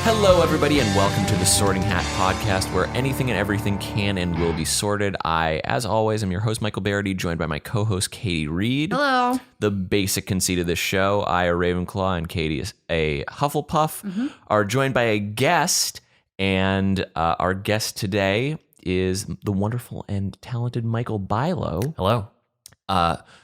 Hello, everybody, and welcome to the Sorting Hat Podcast, where anything and everything can and will be sorted. I, as always, am your host, Michael Barryte, joined by my co-host, Katie Reed. Hello. The basic conceit of this show, I, a Ravenclaw, and Katie is a Hufflepuff, are joined by a guest, and our guest today is the wonderful and talented Michael Bilow. Hello.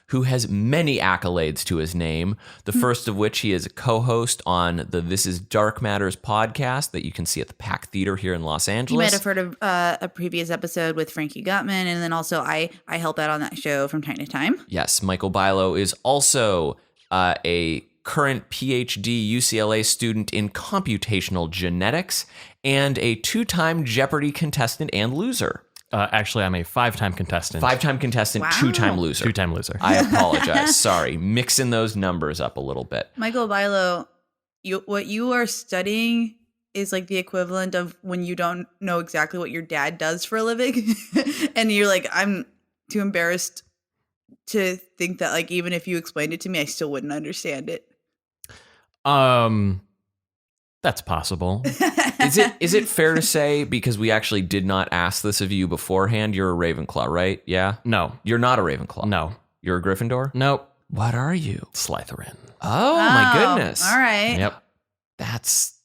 Who has many accolades to his name, the first of which he is a co-host on the This Is Dark Matters podcast that you can see at the Pack Theater here in Los Angeles. You might have heard of a previous episode with Frankie Gutman, and then also I help out on that show from time to time. Yes, Michael Bilow is also a current PhD UCLA student in computational genetics and a two-time Jeopardy contestant and loser. Actually, I'm a five-time contestant. Five-time contestant, Wow. two-time loser. Two-time loser. I apologize. Sorry. Mixing those numbers up a little bit. Michael Bilow, what you are studying is like the equivalent of when you don't know exactly what your dad does for a living. And you're like, I'm too embarrassed to think that, like, even if you explained it to me, I still wouldn't understand it. That's possible. Is it fair to say, because we actually did not ask this of you beforehand, you're a Ravenclaw, right? Yeah? No. You're not a Ravenclaw. No. You're a Gryffindor? Nope. What are you? Slytherin. Oh, my goodness. All right. Yep. That's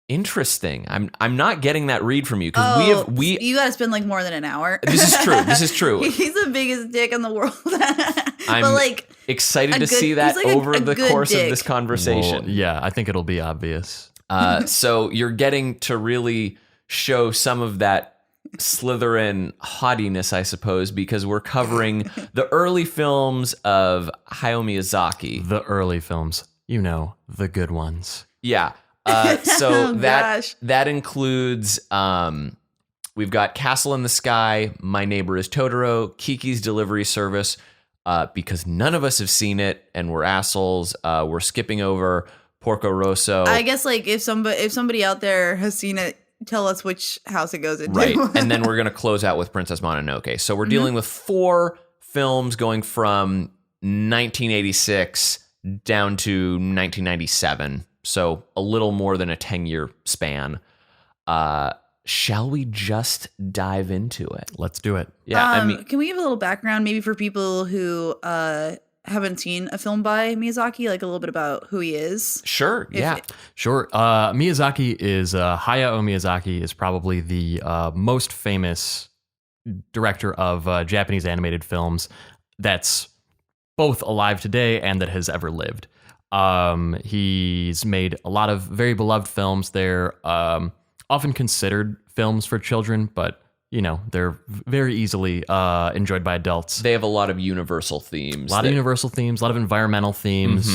interesting. I'm not getting that read from you because you got to spend like more than an hour. This is true. This is true. He's the biggest dick in the world. I'm but like excited to see that like over a the good course dick. of this conversation. Well, yeah, I think it'll be obvious. So you're getting to really show some of that Slytherin haughtiness, I suppose, because we're covering the early films of Hayao Miyazaki. The early films. You know, the good ones. Yeah. So Oh, that gosh. includes we've got Castle in the Sky, My Neighbor is Totoro, Kiki's Delivery Service. Because none of us have seen it and we're assholes, we're skipping over Porco Rosso. I guess like if somebody out there has seen it, tell us which house it goes into. Right. And then we're going to close out with Princess Mononoke. So we're dealing with 4 films going from 1986 down to 1997. So a little more than a 10-year span. Shall we just dive into it? Let's do it. Yeah, Can we give a little background maybe for people who haven't seen a film by Miyazaki, like a little bit about who he is? Sure. Yeah. Sure. Hayao Miyazaki is probably the most famous director of Japanese animated films that's both alive today and that has ever lived. He's made a lot of very beloved films. They're often considered films for children, but you know, they're very easily enjoyed by adults. They have a lot of universal themes. A lot of universal themes, a lot of environmental themes,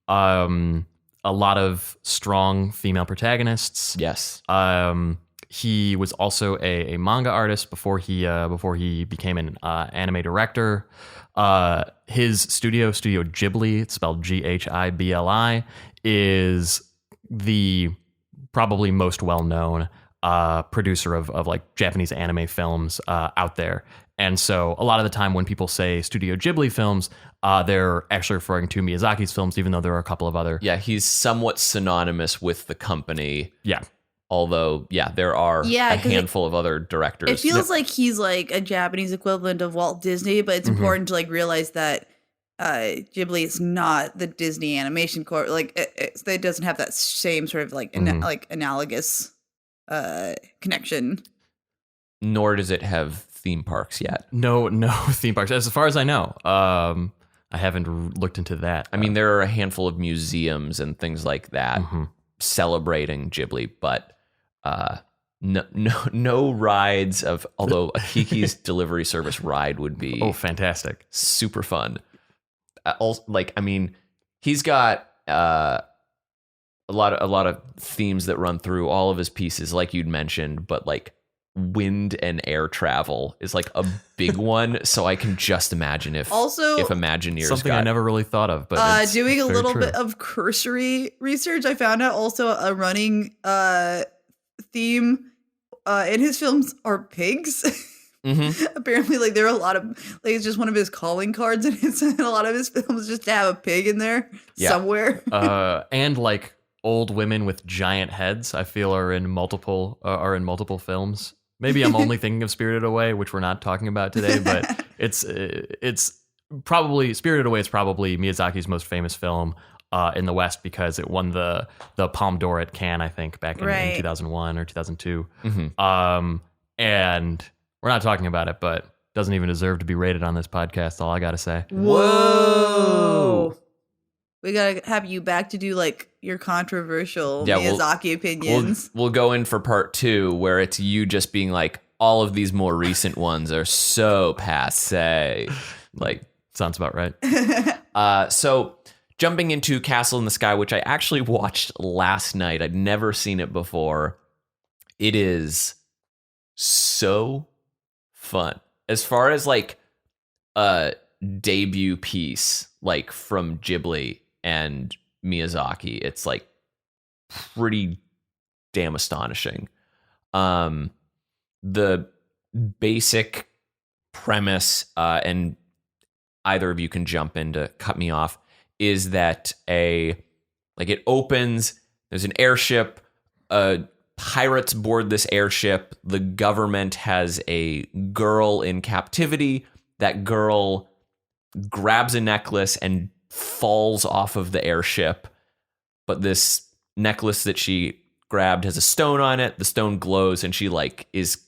a lot of strong female protagonists. Yes. He was also a manga artist before he became an anime director. His studio Ghibli, it's spelled Ghibli, is the probably most well-known producer of like Japanese anime films out there. And so a lot of the time when people say Studio Ghibli films, they're actually referring to Miyazaki's films, even though there are a couple of other. Yeah, he's somewhat synonymous with the company. Yeah. Although, yeah, there are a handful of other directors. It feels like he's like a Japanese equivalent of Walt Disney, but it's important to like realize that Ghibli is not the Disney Animation Corp. Like it doesn't have that same sort of like like analogous connection. Nor does it have theme parks yet. No theme parks, as far as I know. I haven't looked into that. I mean, there are a handful of museums and things like that celebrating Ghibli, but no rides of. Although a Kiki's Delivery Service ride would be fantastic, super fun. He's got a lot of themes that run through all of his pieces, like you'd mentioned, but like wind and air travel is like a big one. So I can just imagine if Imagineers something I never really thought of, but it's doing a little true. bit of cursory research, I found out also a running theme in his films are pigs. Apparently, like there are a lot of like it's just one of his calling cards, and it's in a lot of his films just to have a pig in there somewhere. And like old women with giant heads, I feel are in multiple films. Maybe I'm only thinking of Spirited Away, which we're not talking about today, but it's probably Spirited Away is probably Miyazaki's most famous film in the West because it won the Palme d'Or at Cannes, I think, back in 2001 or 2002. And we're not talking about it, but doesn't even deserve to be rated on this podcast. All I got to say. Whoa. We got to have you back to do like your controversial Miyazaki opinions. We'll go in for part 2 where it's you just being like, all of these more recent ones are so passe. Like, sounds about right. So jumping into Castle in the Sky, which I actually watched last night. I'd never seen it before. It is so fun. As far as like a debut piece, like from Ghibli and Miyazaki, it's like pretty damn astonishing. The basic premise, and either of you can jump in to cut me off, is that it opens, there's an airship, pirates board this airship, the government has a girl in captivity, that girl grabs a necklace and falls off of the airship, but this necklace that she grabbed has a stone on it, the stone glows, and she like is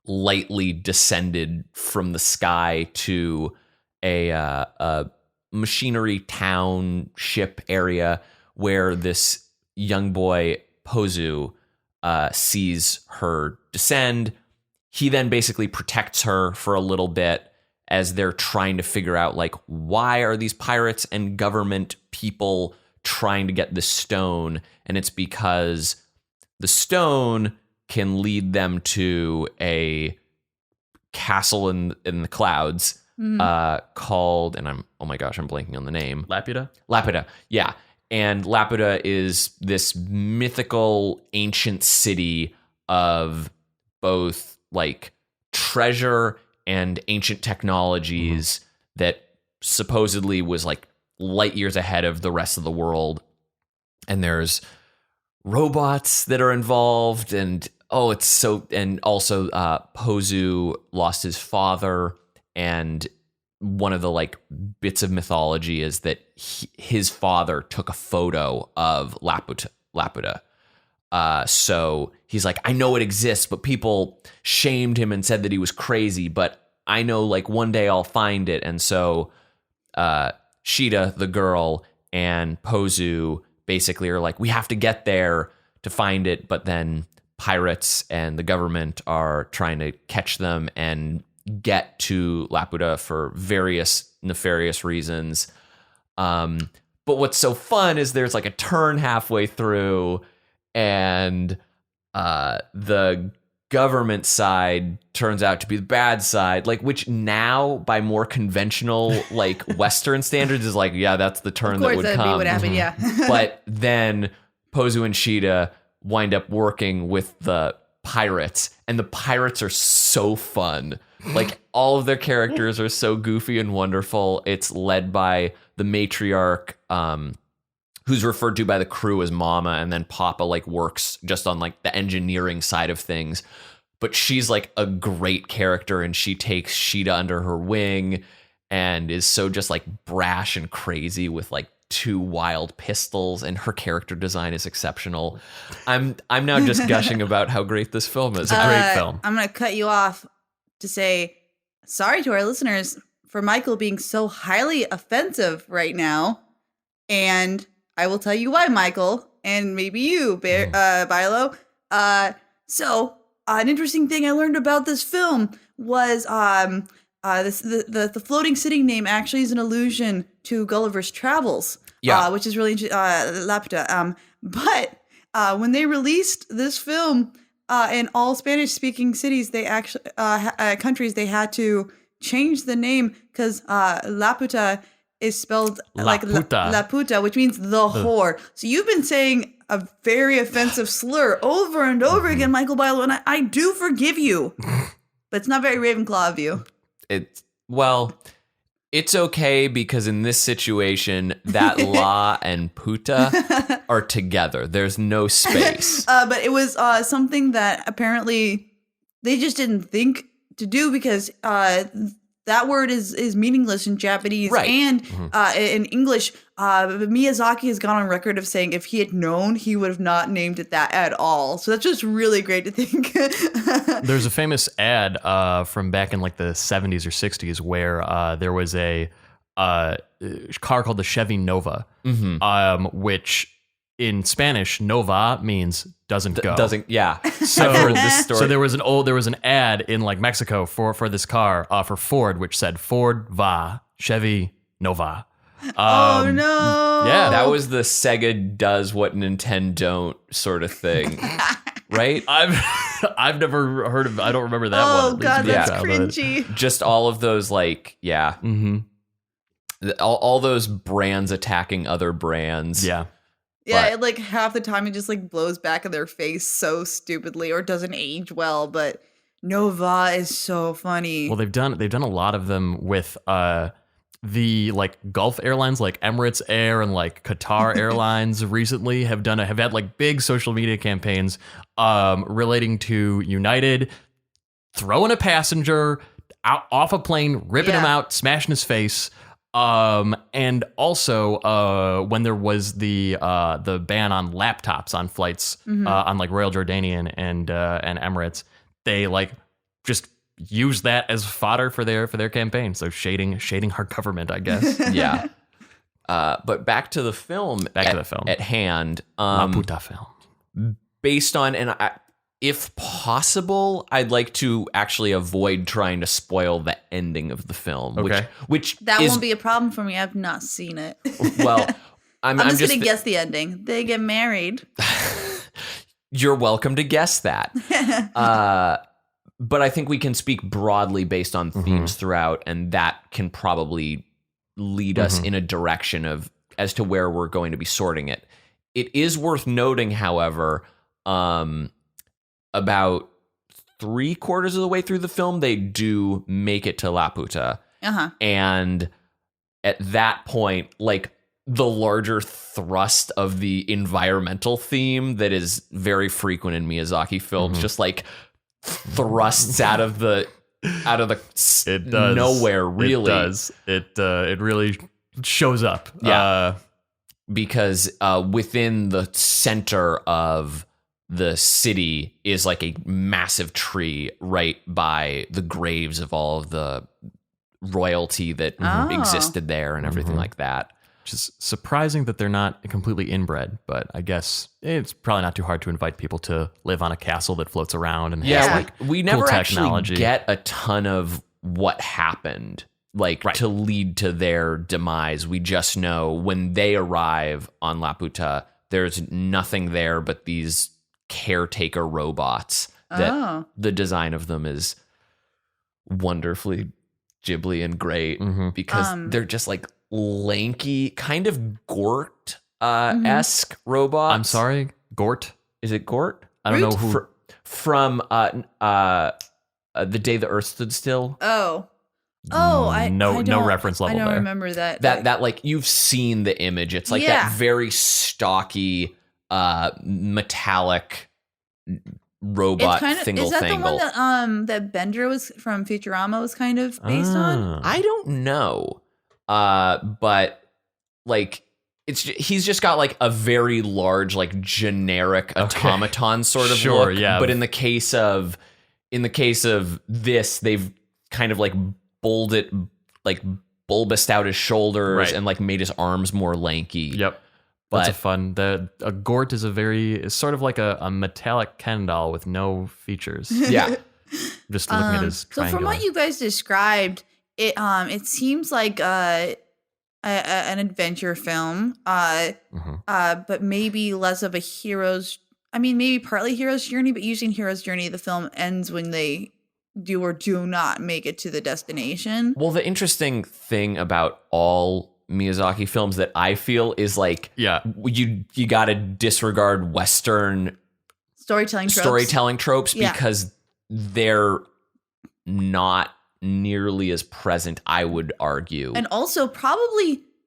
lightly descended from the sky to a machinery township area where this young boy Pozu sees her descend. He then basically protects her for a little bit as they're trying to figure out, like, why are these pirates and government people trying to get the stone? And it's because the stone can lead them to a castle in the clouds called, and I'm blanking on the name. Laputa, yeah. And Laputa is this mythical ancient city of both like treasure and ancient technologies that supposedly was like light years ahead of the rest of the world. And there's robots that are involved, and also Pozu lost his father, and one of the like bits of mythology is that his father took a photo of Laputa. So he's like, I know it exists, but people shamed him and said that he was crazy, but I know like one day I'll find it. And so Shida, the girl, and Pozu basically are like, we have to get there to find it, but then pirates and the government are trying to catch them and get to Laputa for various nefarious reasons. But what's so fun is there's like a turn halfway through, and the government side turns out to be the bad side, like, which now by more conventional like Western standards is like, yeah, that's the turn that would come. Of course, that'd be what happened, yeah. But then Pozu and Shida wind up working with the pirates, and the pirates are so fun. Like, all of their characters are so goofy and wonderful. It's led by the matriarch, who's referred to by the crew as Mama, and then Papa like works just on like the engineering side of things. But she's like a great character, and she takes Shida under her wing and is so just like brash and crazy with like 2 wild pistols, and her character design is exceptional. I'm now just gushing about how great this film is. It's a great film. I'm going to cut you off to say sorry to our listeners for Michael being so highly offensive right now. And I will tell you why, Michael, and maybe you, Bilow. So an interesting thing I learned about this film was the floating city name actually is an allusion to Gulliver's Travels, which is really Laputa. But when they released this film in all Spanish-speaking cities, they actually countries, they had to change the name because Laputa is spelled like La Puta, which means the whore. So you've been saying a very offensive slur over and over again, Michael Bilow, and I do forgive you, but it's not very Ravenclaw of you. It's okay because in this situation, that la and puta are together. There's no space. But it was something that apparently they just didn't think to do because that word is meaningless in Japanese and in English. Miyazaki has gone on record of saying if he had known, he would have not named it that at all. So that's just really great to think. There's a famous ad from back in like the 70s or 60s where there was a car called the Chevy Nova, which in Spanish, Nova means doesn't go. So I've heard this story. So there was an ad in like Mexico for this car for Ford, which said Ford va, Chevy Nova. Oh no! Yeah, that was the Sega does what Nintendo don't sort of thing, right? I've never heard of. I don't remember that one. Oh god, that's cringy. Just all of those all those brands attacking other brands. Yeah, like half the time it just like blows back in their face so stupidly or doesn't age well, but Nova is so funny. Well, they've done a lot of them with the like Gulf airlines like Emirates Air and like Qatar Airlines recently have had like big social media campaigns relating to United throwing a passenger out off a plane, ripping him out, smashing his face. And also when there was the ban on laptops on flights on like Royal Jordanian and Emirates, they like just use that as fodder for their campaign. So shading our government, I guess. Yeah. But back to the film. At hand. La puta film. Based on, if possible, I'd like to actually avoid trying to spoil the ending of the film. Okay. Which that won't be a problem for me. I've not seen it. Well, I'm just going to guess the ending. They get married. You're welcome to guess that. But I think we can speak broadly based on themes throughout, and that can probably lead us in a direction as to where we're going to be sorting it. It is worth noting, however, about 3/4 of the way through the film, they do make it to La Puta. And at that point, like the larger thrust of the environmental theme that is very frequent in Miyazaki films, just like thrusts out of the it does. nowhere, really. It does. It really shows up. Because within the center of the city is like a massive tree right by the graves of all of the royalty that existed there and everything like that. Which is surprising that they're not completely inbred, but I guess it's probably not too hard to invite people to live on a castle that floats around and has like we cool never technology. Actually get a ton of what happened to lead to their demise. We just know when they arrive on La Puta, there's nothing there but these caretaker robots that the design of them is wonderfully Ghibli and great because they're just like lanky, kind of Gort esque robots. I'm sorry, Gort? Is it Gort? I don't know who. From The Day the Earth Stood Still. No reference level there. I don't remember that. That like you've seen the image. It's like that very stocky, metallic robot thingle. Is that the one that that Bender was from Futurama was kind of based on? I don't know. But like he's just got like a very large, like generic automaton sort of look. Yeah. But in the case of this, they've kind of like bulbous out his shoulders and like made his arms more lanky. Yep. But That's a fun. A Gort is it's sort of like a metallic Ken doll with no features. Yeah. Just looking at his triangular. So from what you guys described, it seems like an adventure film, but maybe less of a maybe partly hero's journey, but usually in hero's journey, the film ends when they do or do not make it to the destination. Well, the interesting thing about all Miyazaki films that I feel is like, you got to disregard Western storytelling tropes because they're not nearly as present, I would argue. And also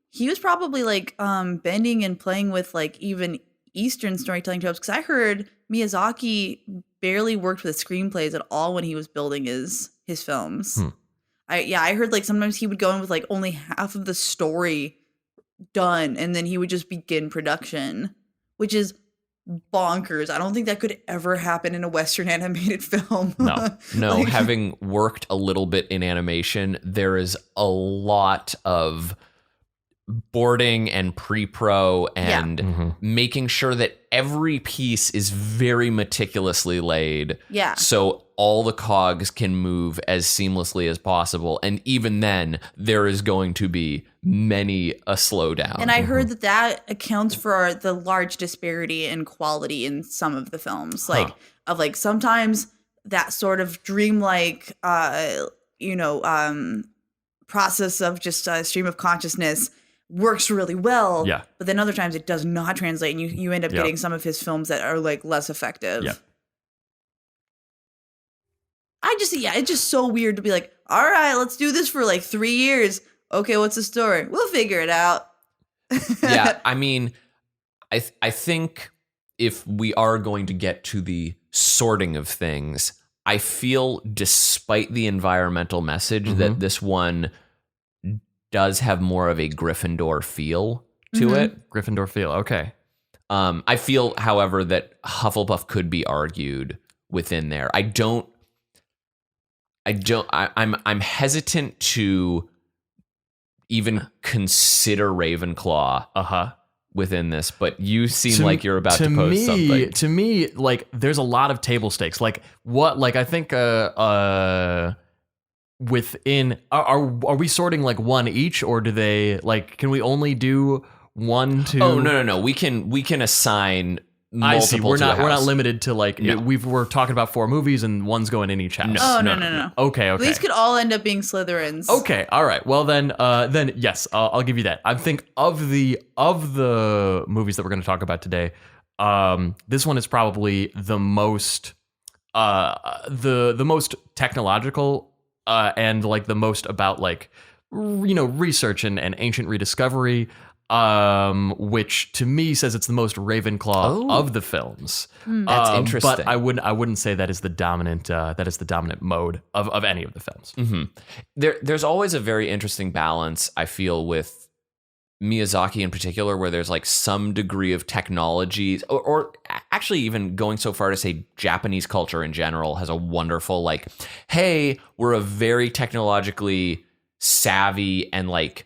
he was probably like bending and playing with like even Eastern storytelling tropes, because I heard Miyazaki barely worked with screenplays at all when he was building his films. I heard like sometimes he would go in with like only half of the story done, and then he would just begin production, which is bonkers. I don't think that could ever happen in a Western animated film. No, Like- having worked a little bit in animation, there is a lot of boarding and pre-pro and making sure that every piece is very meticulously laid. Yeah. So all the cogs can move as seamlessly as possible. And even then, there is going to be many a slowdown. And I heard that accounts for the large disparity in quality in some of the films. Like of like sometimes that sort of dreamlike process of just a stream of consciousness works really well. Yeah. But then other times it does not translate, and you end up getting some of his films that are like less effective. Yeah. It's just so weird to be like, all right, let's do this for like 3 years. Okay, what's the story? We'll figure it out. Yeah, I mean, I think if we are going to get to the sorting of things, I feel despite the environmental message that this one does have more of a Gryffindor feel to it. Gryffindor feel. Okay. I feel, however, that Hufflepuff could be argued within there. I'm hesitant to even consider Ravenclaw within this, but you seem like you're about to post something. To me, like there's a lot of table stakes. Like what? Like I think within are we sorting like one each, or do they like? Can we only do 1, 2? Oh no. We can assign multiple. I see. We're to a not house. limited to like No. we're talking about 4 movies and one's going in each house. No. Okay. These could all end up being Slytherins. Okay, all right. Well, then yes, I'll give you that. I think of the movies that we're going to talk about today, this one is probably the most the most technological and like the most about like research and ancient rediscovery. Which to me says it's the most Ravenclaw of the films. That's interesting. But I wouldn't say that is the dominant mode of any of the films. There's always a very interesting balance, I feel, with Miyazaki in particular, where there's like some degree of technology, or actually even going so far to say Japanese culture in general has a wonderful like, hey, we're a very technologically savvy and like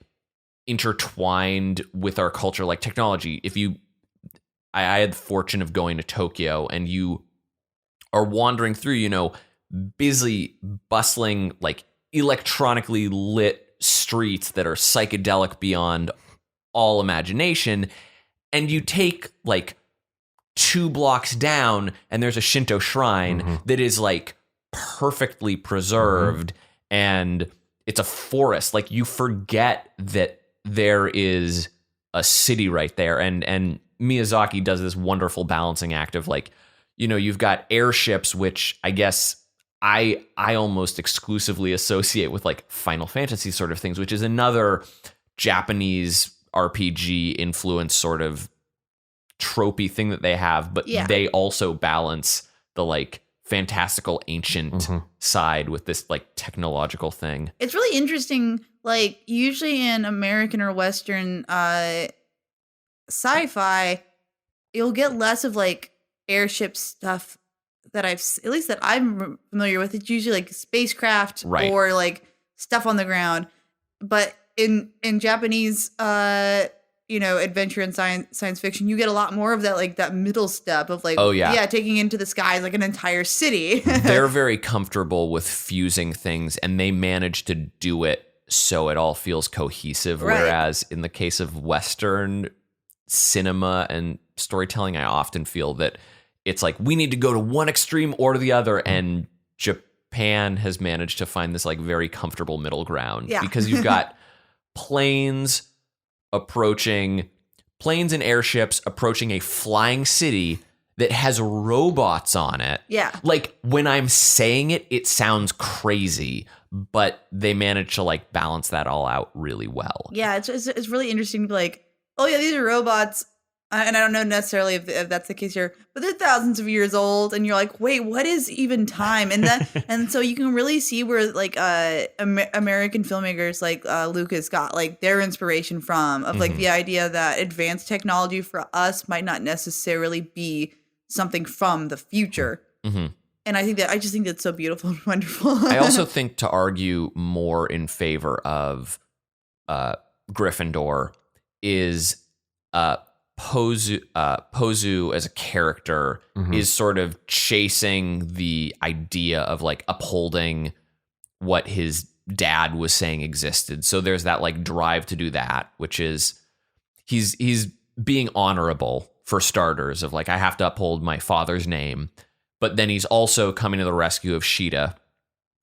intertwined with our culture, like technology. I had the fortune of going to Tokyo, and you are wandering through, busy, bustling, like electronically lit streets that are psychedelic beyond all imagination. And you take like 2 blocks down, and there's a Shinto shrine that is like perfectly preserved, and it's a forest. Like you forget that there is a city right there, and Miyazaki does this wonderful balancing act of like, you've got airships, which I guess I almost exclusively associate with like Final Fantasy sort of things, which is another Japanese RPG influence sort of tropey thing that they have, but they also balance the like fantastical ancient side with this like technological thing. It's really interesting. Like usually in American or Western sci-fi, you'll get less of like airship stuff that I'm familiar with. It's usually like spacecraft or like stuff on the ground. But in Japanese adventure and science fiction, you get a lot more of that, like that middle step of like, taking into the skies like an entire city. They're very comfortable with fusing things, and they manage to do it so it all feels cohesive. Right. Whereas in the case of Western cinema and storytelling, I often feel that it's like we need to go to one extreme or the other, and Japan has managed to find this like very comfortable middle ground because you've got planes and airships approaching a flying city that has robots on it. Yeah. Like when I'm saying it, it sounds crazy, but they managed to like balance that all out really well. Yeah, it's really interesting to be like, oh yeah, these are robots, and I don't know necessarily if that's the case here, but they're thousands of years old, and you're like, wait, what is even time? And that, and so you can really see where like American filmmakers like Lucas got like their inspiration from, of like the idea that advanced technology for us might not necessarily be something from the future. Mm-hmm. And I just think that's so beautiful and wonderful. I also think to argue more in favor of Gryffindor is Pozu as a character is sort of chasing the idea of like upholding what his dad was saying existed. So there's that like drive to do that, which is he's being honorable for starters, of like, I have to uphold my father's name. But then he's also coming to the rescue of Sheeta.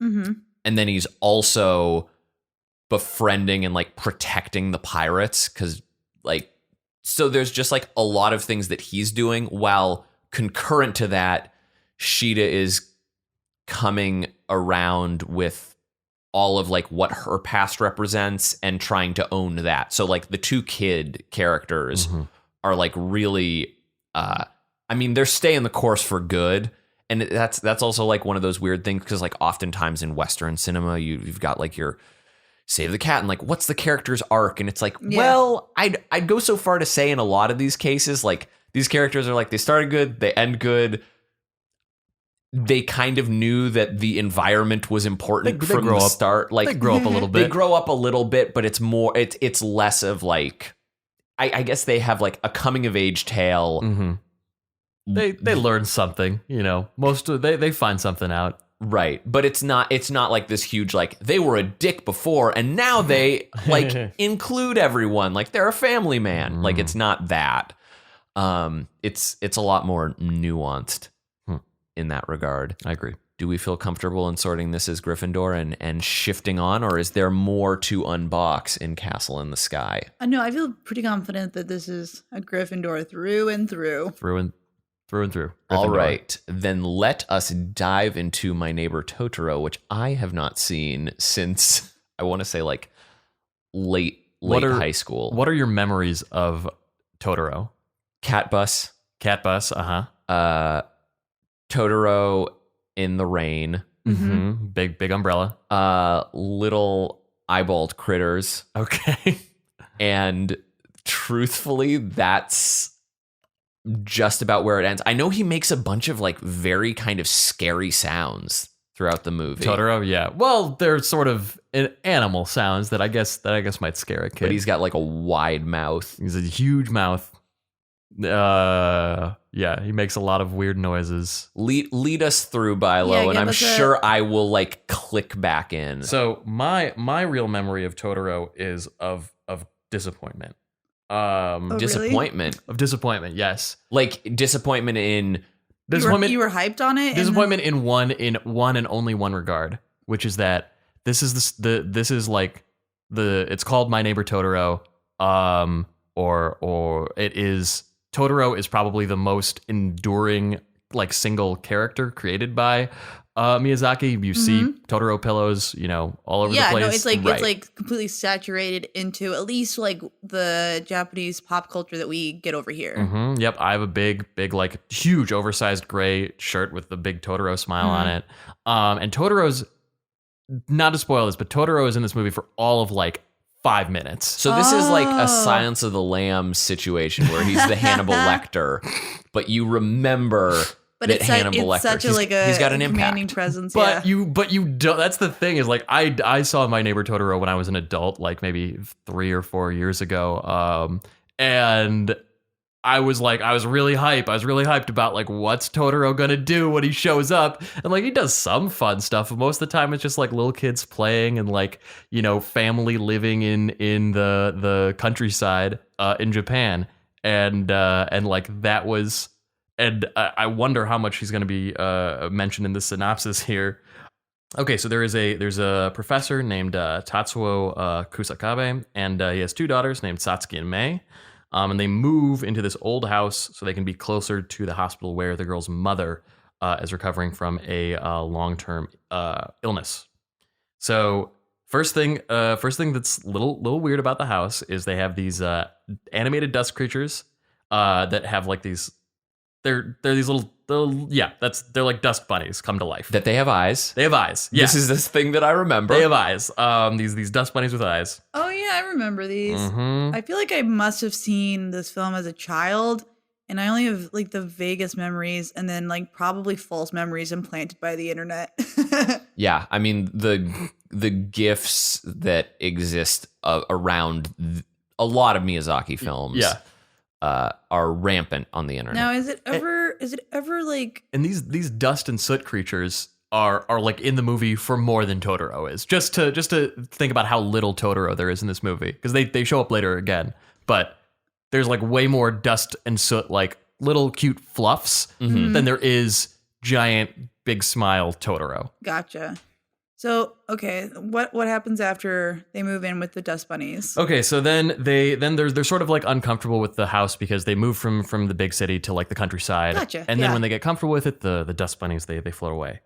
Mm-hmm. And then he's also befriending and like protecting the pirates. Cause like, so there's just like a lot of things that he's doing, while concurrent to that, Sheeta is coming around with all of like what her past represents and trying to own that. So like the two kid characters are like really, I mean, they're staying the course for good. And that's also like one of those weird things, because like oftentimes in Western cinema, you've got like your Save the Cat and like, what's the character's arc? And it's like, well, I'd go so far to say in a lot of these cases, like these characters are like, they started good, they end good. They kind of knew that the environment was important from the start. Like they grow up a little bit. They grow up a little bit, but it's more, it's less of like, I guess they have like a coming of age tale. Mm-hmm. They learn something, you know. They find something out. Right. But it's not like this huge, like, they were a dick before and now they like include everyone. Like they're a family man. Like it's not that. It's a lot more nuanced in that regard. I agree. Do we feel comfortable in sorting this as Gryffindor and shifting on, or is there more to unbox in Castle in the Sky? No, I feel pretty confident that this is a Gryffindor through and through. Through and through. Gryffindor. All right, then let us dive into My Neighbor Totoro, which I have not seen since, I want to say, like late high school. What are your memories of Totoro? Cat bus. Totoro in the rain. Mm-hmm. Big umbrella. Little eyeballed critters. Okay. And truthfully, that's just about where it ends. I know he makes a bunch of like very kind of scary sounds throughout the movie. Totoro, yeah. Well, they're sort of animal sounds that I guess might scare a kid. But he's got like a wide mouth. He's a huge mouth. Yeah, he makes a lot of weird noises. Lead us through, Bilo, and I'm sure I will like click back in. So my real memory of Totoro is of disappointment. Disappointment. Really? Of disappointment, yes. Like disappointment in you were hyped on it. Disappointment in one and only one regard, which is that this is it's called My Neighbor Totoro, or it is. Totoro is probably the most enduring like single character created by Miyazaki. You see Totoro pillows, you know, all over the place. Yeah, no, it's like completely saturated into at least like the Japanese pop culture that we get over here. Mm-hmm. Yep, I have a big like huge oversized gray shirt with the big Totoro smile on it. And Totoro's, not to spoil this, but Totoro is in this movie for all of like 5 minutes. So this is like a Silence of the Lambs situation where he's the Hannibal Lecter, but you remember that Hannibal Lecter, he's got an impact. Presence, but you don't. That's the thing, is like I saw My Neighbor Totoro when I was an adult, like maybe 3 or 4 years ago, and I was really hyped. I was really hyped about like, what's Totoro gonna do when he shows up? And like, he does some fun stuff, but most of the time it's just like little kids playing and like, you know, family living in the countryside in Japan, and like that was. And I wonder how much he's going to be mentioned in the synopsis here. Okay, so there's a professor named Tatsuo Kusakabe, and he has 2 daughters named Satsuki and Mei. And they move into this old house so they can be closer to the hospital where the girl's mother is recovering from a long-term illness. So first thing that's a little weird about the house is they have these animated dust creatures that have like these. They're these they're like dust bunnies come to life. That they have eyes. They have eyes. Yeah. This is this thing that I remember. They have eyes. These dust bunnies with eyes. Oh yeah, I remember these. Mm-hmm. I feel like I must have seen this film as a child, and I only have like the vaguest memories, and then like probably false memories implanted by the internet. Yeah, I mean the gifs that exist around a lot of Miyazaki films. Yeah. Are rampant on the internet. Now, is it ever like? And these dust and soot creatures are like in the movie for more than Totoro is. Just to think about how little Totoro there is in this movie, because they show up later again, but there's like way more dust and soot, like little cute fluffs, than there is giant big smile Totoro. Gotcha. So, okay, what happens after they move in with the dust bunnies? Okay, so then they're sort of like uncomfortable with the house because they move from the big city to like the countryside. Gotcha. And then when they get comfortable with it, the dust bunnies they float away.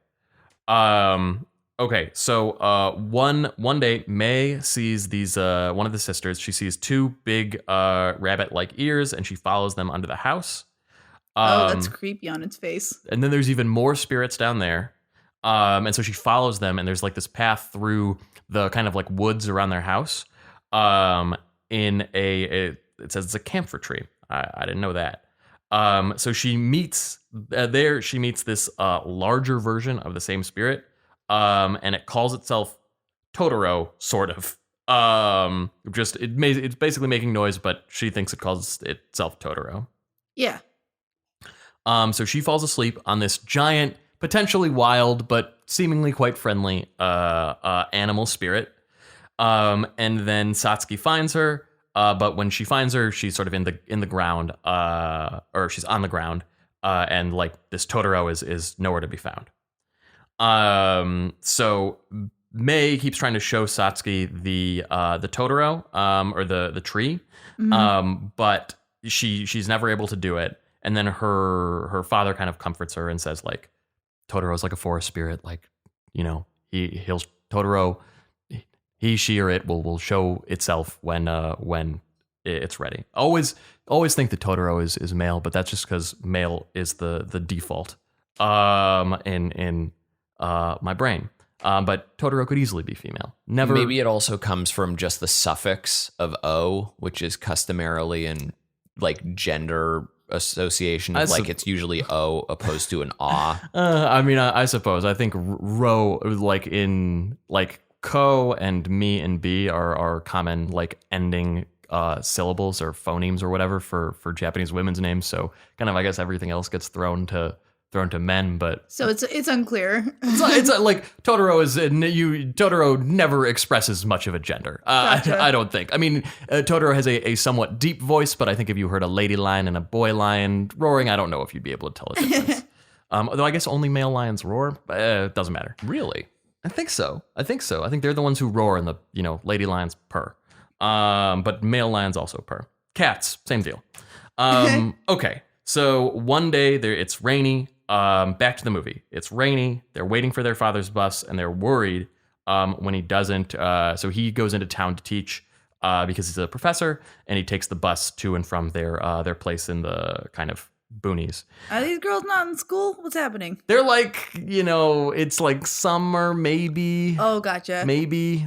Okay, so one day May sees these one of the sisters. She sees two big rabbit-like ears, and she follows them under the house. That's creepy on its face. And then there's even more spirits down there. And so she follows them, and there's like this path through the kind of like woods around their house. It says it's a camphor tree. I didn't know that. So she meets this larger version of the same spirit. And it calls itself Totoro, sort of. It's basically making noise, but she thinks it calls itself Totoro. Yeah. So she falls asleep on this giant, potentially wild, but seemingly quite friendly animal spirit. And then Satsuki finds her. But when she finds her, she's sort of in the ground, or she's on the ground, and like this Totoro is nowhere to be found. So May keeps trying to show Satsuki the Totoro, or the tree, but she's never able to do it. And then her father kind of comforts her and says, like, Totoro's like a forest spirit, like, you know, he'll Totoro, she or it will show itself when it's ready. Always think that Totoro is male, but that's just because male is the default in my brain. But Totoro could easily be female. Never. Maybe it also comes from just the suffix of O, which is customarily in like gender association of like it's usually O opposed to an A. I mean, I suppose. I think ro, like in like ko and mi and b are common like ending syllables or phonemes or whatever for Japanese women's names. So kind of, I guess everything else gets thrown to men, but so it's unclear. it's like Totoro never expresses much of a gender. Gotcha. I don't think. I mean, Totoro has a somewhat deep voice, but I think if you heard a lady lion and a boy lion roaring, I don't know if you'd be able to tell a difference. Although I guess only male lions roar. It doesn't matter. Really? I think so. I think they're the ones who roar, and the lady lions purr. But male lions also purr. Cats, same deal. Okay. So one day it's rainy. Back to the movie. It's rainy. They're waiting for their father's bus, and they're worried when he doesn't. So he goes into town to teach because he's a professor, and he takes the bus to and from their place in the kind of boonies. Are these girls not in school? What's happening? They're like, it's like summer, maybe. Oh, gotcha. Maybe.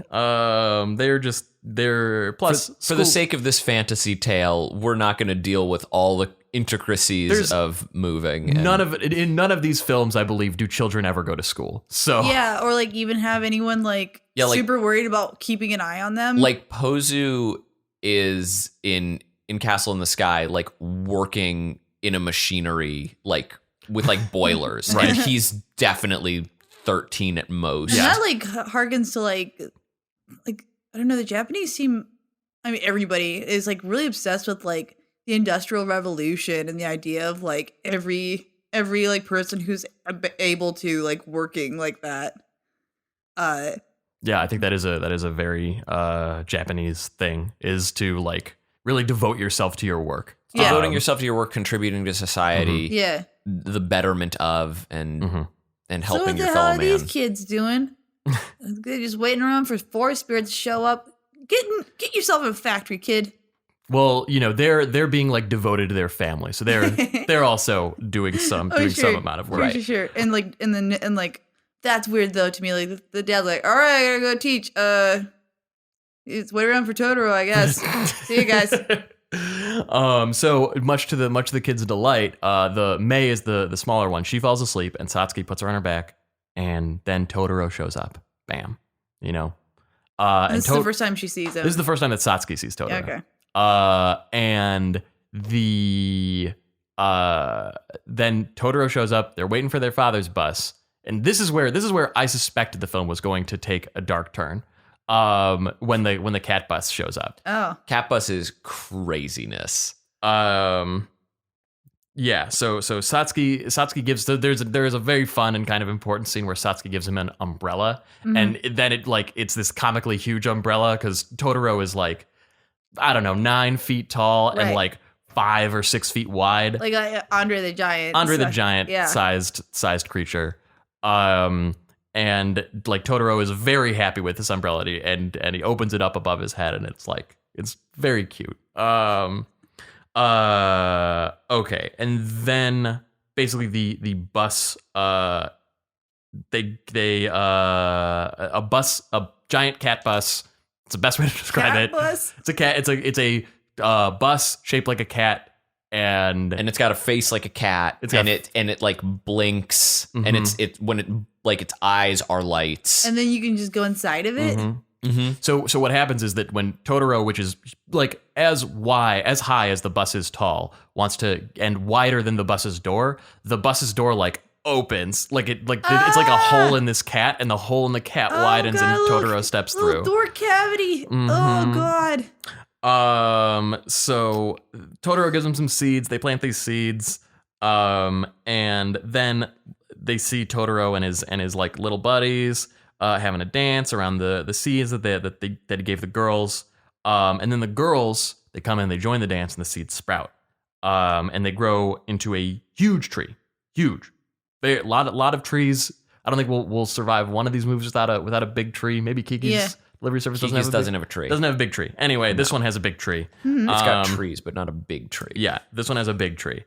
They're plus for the sake of this fantasy tale, we're not going to deal with all the intricacies of moving. In none of these films, I believe, do children ever go to school. So yeah, or like even have anyone like super worried about keeping an eye on them. Like Pozu is in Castle in the Sky, like working in a machinery, like with like boilers, right? And he's definitely 13 at most. And that like harkens to like I don't know. The Japanese seem, I mean, everybody is like really obsessed with like the Industrial Revolution and the idea of like every like person who's able to like working like that. Yeah, I think that is a very Japanese thing, is to like really devote yourself to your work. Yeah. Devoting yourself to your work, contributing to society. Yeah. The betterment of and helping so what your the fellow hell are man. these kids doing? It's good. Just waiting around for forest spirits to show up. Get yourself a factory, kid. Well, they're being like devoted to their family, so they're also doing some some amount of work. Sure. And like that's weird though to me. Like the dad's like, all right, I gotta go teach. It's wait around for Totoro, I guess. See you guys. So much to the kids' delight, the Mei is the smaller one. She falls asleep, and Satsuki puts her on her back, and then Totoro shows up. Bam, This is the first time she sees him. This is the first time that Satsuki sees Totoro. Yeah, okay. And then Totoro shows up. They're waiting for their father's bus, and this is where I suspected the film was going to take a dark turn. When the cat bus shows up. Oh, cat bus is craziness. Yeah. So Satsuki gives there's a very fun and kind of important scene where Satsuki gives him an umbrella, and then it's this comically huge umbrella because Totoro is like, I don't know, 9 feet tall and like 5 or 6 feet wide, like Andre the Giant. Sized creature. And like Totoro is very happy with this umbrella, and he opens it up above his head, and it's very cute. Okay, and then basically the bus, a giant cat bus. It's the best way to describe it. Bus? It's a cat. It's a bus shaped like a cat. And it's got a face like a cat, and it like blinks, and it when it like its eyes are lights, and then you can just go inside of it. So what happens is that when Totoro, which is like as high as the bus is tall, wants to, and wider than the bus's door like opens, it's like a hole in this cat, and the hole in the cat widens, and Totoro steps through. Door cavity. Oh God. So Totoro gives them some seeds. They plant these seeds. And then they see Totoro and his like little buddies, having a dance around the seeds that he gave the girls. And then the girls, they come in, they join the dance, and the seeds sprout. And they grow into a huge tree. Huge. A lot of trees. I don't think we'll survive one of these movies without a big tree. Maybe Kiki's delivery service doesn't have a tree. Doesn't have a big tree. Anyway, This one has a big tree. It's got trees, but not a big tree. Yeah, this one has a big tree.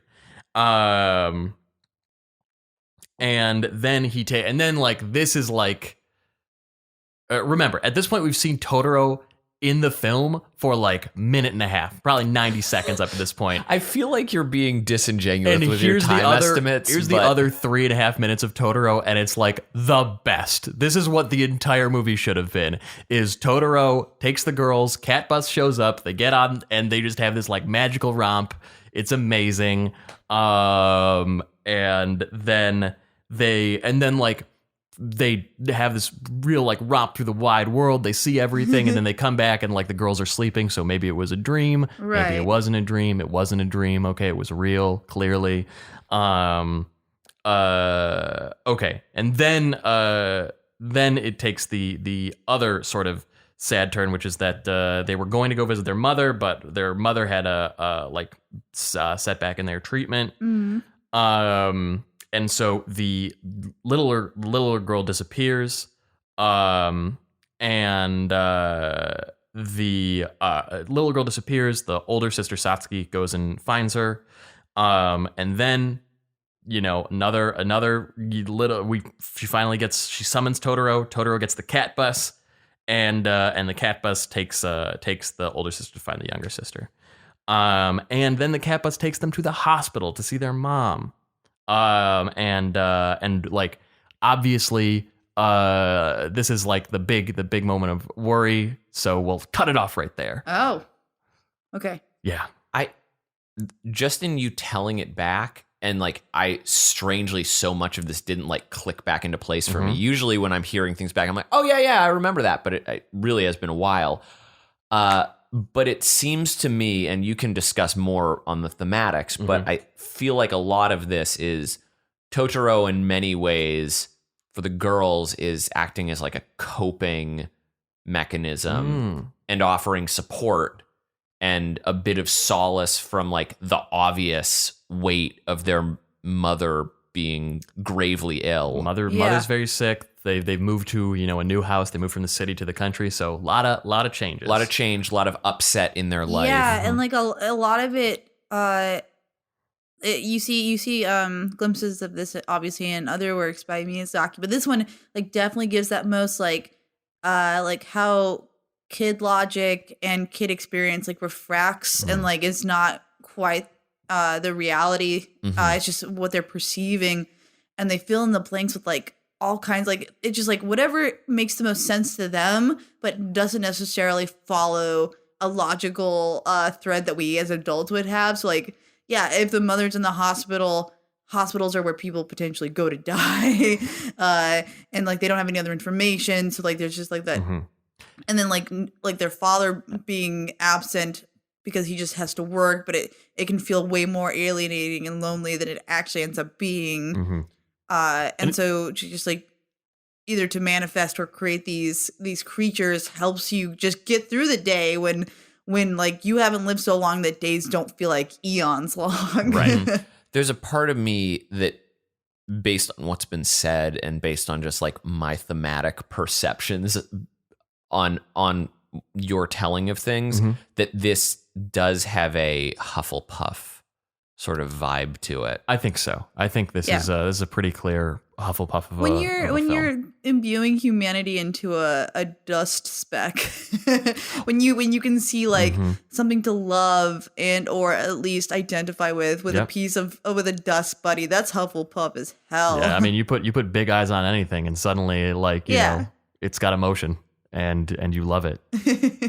And then this is like, remember, at this point we've seen Totoro in the film for like minute and a half, probably 90 seconds up to this point. I feel like you're being disingenuous with your time estimates. Here's the other 3.5 minutes of Totoro, and it's like the best. This is what the entire movie should have been, is Totoro takes the girls, cat bus shows up, they get on, and they just have this like magical romp. It's amazing. And then they have this real like romp through the wide world. They see everything, and then they come back, and like the girls are sleeping. So maybe it was a dream. Right. Maybe it wasn't a dream. It wasn't a dream. Okay, it was real. Clearly. Okay, and then it takes the other sort of sad turn, which is that they were going to go visit their mother, but their mother had a setback in their treatment. And so the littler girl disappears, and the little girl disappears. The older sister Satsuki goes and finds her, and then she summons Totoro. Totoro gets the cat bus, and the cat bus takes the older sister to find the younger sister, and then the cat bus takes them to the hospital to see their mom. And like obviously this is like the big moment of worry, so we'll cut it off right there. Oh, okay. Yeah. Just in you telling it back, and like strangely so much of this didn't like click back into place for me. Usually when I'm hearing things back, I'm like, oh yeah, I remember that, but it really has been a while. But it seems to me, and you can discuss more on the thematics, but I feel like a lot of this is Totoro in many ways for the girls is acting as like a coping mechanism and offering support and a bit of solace from like the obvious weight of their mother being gravely ill. Mother's very sick. They've moved to a new house. They moved from the city to the country. So a lot of changes. A lot of change, a lot of upset in their life. Yeah, and like a lot of it, you see glimpses of this obviously in other works by Miyazaki, but this one like definitely gives that most like how kid logic and kid experience like refracts and like is not quite the reality. It's just what they're perceiving, and they fill in the blanks with like all kinds, like it's just like whatever makes the most sense to them, but doesn't necessarily follow a logical thread that we as adults would have. So like, yeah, if the mother's in the hospital, hospitals are where people potentially go to die, and like they don't have any other information. So like there's just like that, and then like their father being absent because he just has to work, but it can feel way more alienating and lonely than it actually ends up being. And so just like either to manifest or create these creatures helps you just get through the day when like you haven't lived so long that days don't feel like eons long. Right. There's a part of me that, based on what's been said and based on just like my thematic perceptions on your telling of things, that this does have a Hufflepuff sort of vibe to it. I think so. I think this is a pretty clear Hufflepuff of when film. you're imbuing humanity into a dust speck, when you can see like something to love and or at least identify with a piece of with a dust buddy, that's Hufflepuff as hell. Yeah, I mean you put big eyes on anything and suddenly like you know it's got emotion and you love it.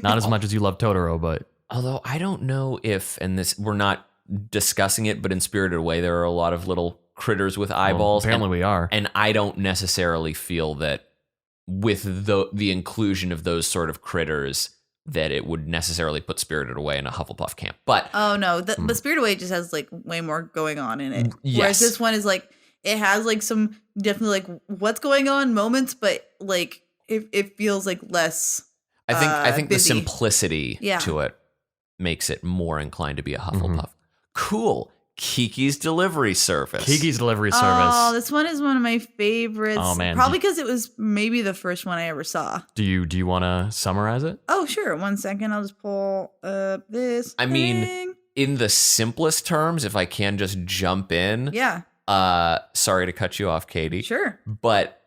Not as much as you love Totoro, but although I don't know if, and this we're not discussing it, but in Spirited Away there are a lot of little critters with eyeballs. Apparently we are. And I don't necessarily feel that with the inclusion of those sort of critters that it would necessarily put Spirited Away in a Hufflepuff camp. But but Spirited Away just has like way more going on in it. Yes. Whereas this one is like it has like some definitely like what's going on moments, but like it feels like less. I think the busy. simplicity to it makes it more inclined to be a Hufflepuff. Cool. Kiki's Delivery Service. Oh, this one is one of my favorites. Oh man, probably because it was maybe the first one I ever saw. Do you want to summarize it? Oh sure, 1 second. I'll just pull up this. I mean, in the simplest terms, if I can just jump in. Yeah. Sorry to cut you off, Katie. Sure. But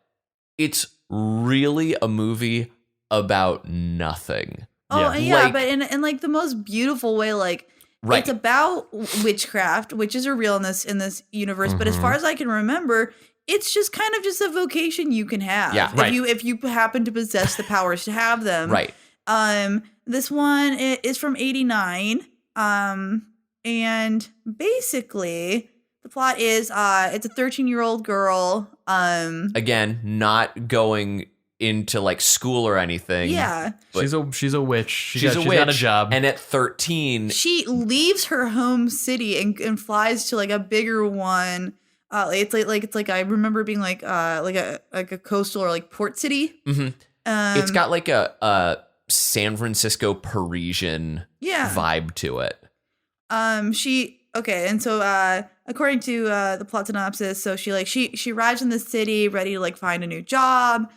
it's really a movie about nothing. Oh yeah, but in like the most beautiful way, like. Right. It's about witchcraft, witches are real in this universe, but as far as I can remember, it's just kind of just a vocation you can have. Yeah, right. If you happen to possess the powers to have them. Right. This one is from 1989. And basically the plot is it's a 13-year-old girl. Again, not going into like school or anything. Yeah. She's a witch. She's a witch, got a job. And at 13, she leaves her home city and flies to like a bigger one. It's like I remember being like a coastal or like port city. It's got like a San Francisco Parisian vibe to it. And so according to the plot synopsis, so she arrives in the city ready to like find a new job.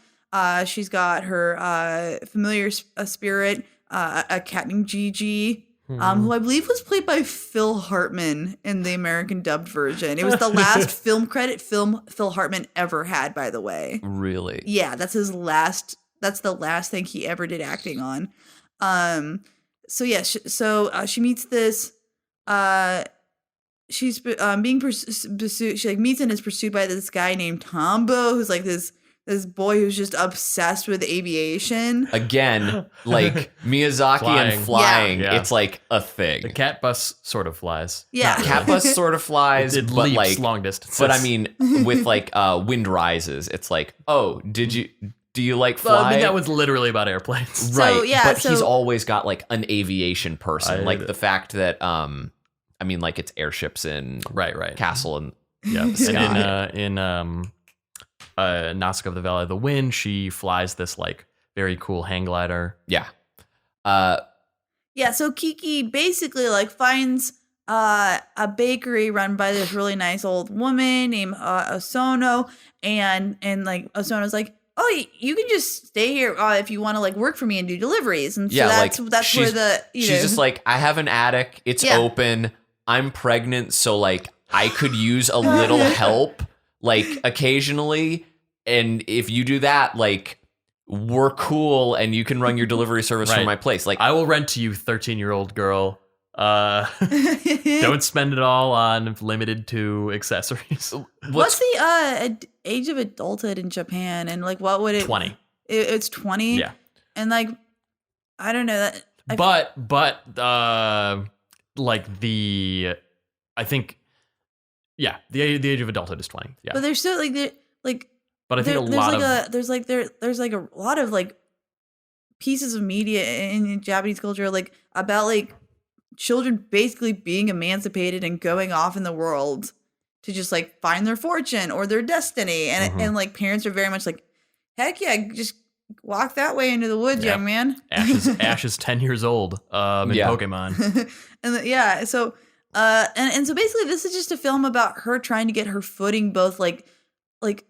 She's got her familiar spirit, a cat named Gigi, who I believe was played by Phil Hartman in the American dubbed version. It was the last film credit Phil Hartman ever had, by the way. Really? Yeah, that's the last thing he ever did acting on. She meets this. She's being pursued. She like meets and is pursued by this guy named Tombo, who's like this boy who's just obsessed with aviation. Again, like Miyazaki and flying, it's like a thing. The cat bus sort of flies. Yeah. Cat bus sort of flies, it but leaps like long distances. But I mean, with like Wind Rises, it's like, oh, do you like fly? Well, I mean, that was literally about airplanes. Right. So, yeah, but he's always got like an aviation person. Like the fact that, I mean, like it's airships in Castle and and in Nausicaa of the Valley of the Wind, she flies this like very cool hang glider. Yeah. So Kiki basically like finds a bakery run by this really nice old woman named Osono, and like Osono's like, oh, you can just stay here if you want to like work for me and do deliveries. And so Yeah, that's where she's just like, I have an attic. It's open. I'm pregnant. So like I could use a little help like occasionally. And if you do that, like we're cool and you can run your delivery service from my place. Like I will rent to you, 13-year-old girl. Don't spend it all on limited to accessories. What's the age of adulthood in Japan, and like what would it 20. It's 20. Yeah. And like I don't know that like the I think the age of adulthood is 20. Yeah. But there's still like but I think there's like a lot of like pieces of media in Japanese culture like about like children basically being emancipated and going off in the world to just like find their fortune or their destiny. And like parents are very much like, heck yeah, just walk that way into the woods, young man. Ash is 10 years old in Pokemon. And so and so basically this is just a film about her trying to get her footing, both like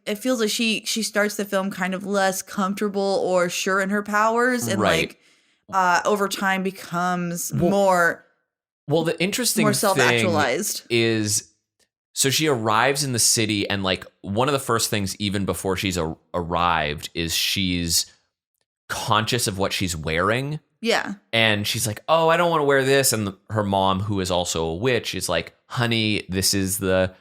it feels like she starts the film kind of less comfortable or sure in her powers, and like over time becomes more the interesting more self-actualized thing is, so she arrives in the city, and like one of the first things even before she's arrived is she's conscious of what she's wearing. Yeah. And she's like, oh, I don't want to wear this. And her mom, who is also a witch, is like, honey, this is the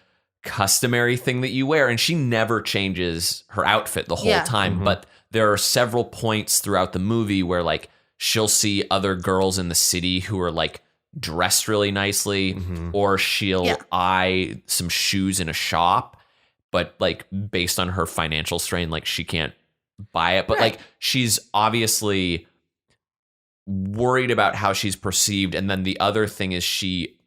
customary thing that you wear. And she never changes her outfit the whole time. But there are several points throughout the movie where like she'll see other girls in the city who are like dressed really nicely, or she'll eye some shoes in a shop, but like based on her financial strain, like she can't buy it. But like she's obviously worried about how she's perceived. And then the other thing is she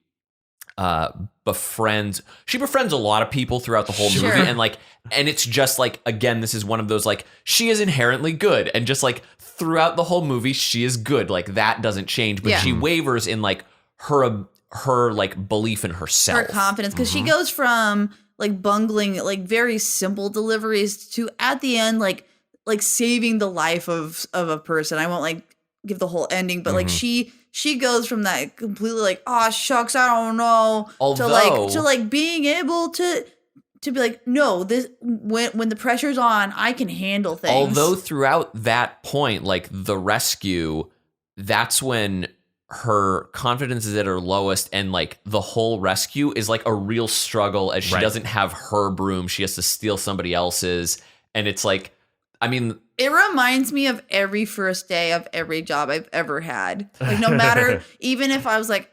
befriends a lot of people throughout the whole movie, and it's just like, again, this is one of those like, she is inherently good, and just like throughout the whole movie she is good, like that doesn't change, but she wavers in like her like belief in herself, her confidence, because she goes from like bungling like very simple deliveries to at the end like saving the life of a person. I won't like give the whole ending, but like she goes from that completely like, oh shucks, I don't know, to like being able to be like, no, this when the pressure's on, I can handle things. Although throughout that point, like the rescue, that's when her confidence is at her lowest, and like the whole rescue is like a real struggle, as she doesn't have her broom, she has to steal somebody else's, and it's like, I mean, it reminds me of every first day of every job I've ever had. Like no matter, even if I was like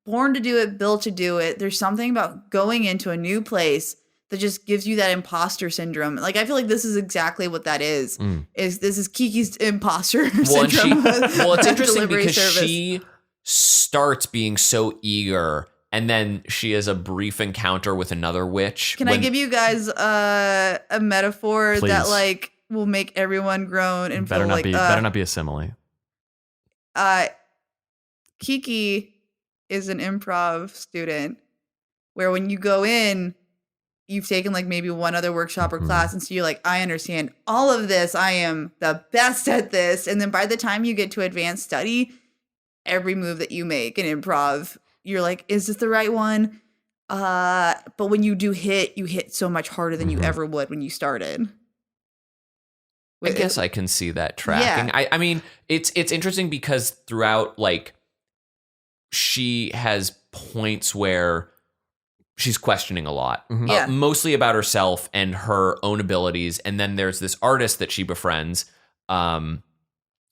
born to do it, built to do it, there's something about going into a new place that just gives you that imposter syndrome. Like I feel like this is exactly what that is. This is Kiki's imposter syndrome. It's interesting because she starts being so eager, and then she has a brief encounter with another witch. Can I give you guys a metaphor that like will make everyone groan and better feel not like better not be a simile. Kiki is an improv student where when you go in, you've taken like maybe one other workshop or class, and so you're like, I understand all of this, I am the best at this, and then by the time you get to advanced study, every move that you make in improv, you're like, is this the right one? But when you do hit, you hit so much harder than you ever would when you started. I guess I can see that tracking. Yeah. I mean, it's interesting because throughout, like, she has points where she's questioning a lot, mostly about herself and her own abilities. And then there's this artist that she befriends,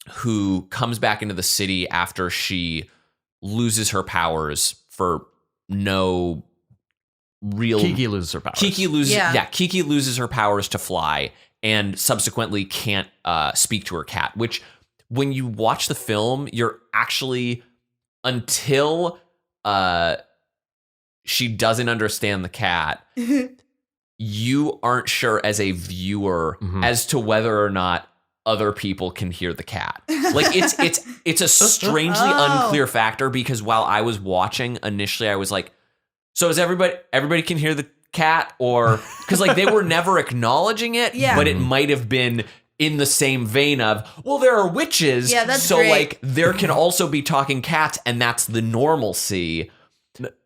who comes back into the city after she loses her powers for no real. Kiki loses her powers. Kiki loses her powers to fly, and subsequently can't speak to her cat, which when you watch the film, you're actually, until she doesn't understand the cat, you aren't sure as a viewer as to whether or not other people can hear the cat. Like it's a strangely unclear factor, because while I was watching initially, I was like, so is everybody can hear the cat? Or because like they were never acknowledging it, but it might have been in the same vein of, well, there are witches. Yeah, that's so great. like there can also be talking cats, and that's the normalcy.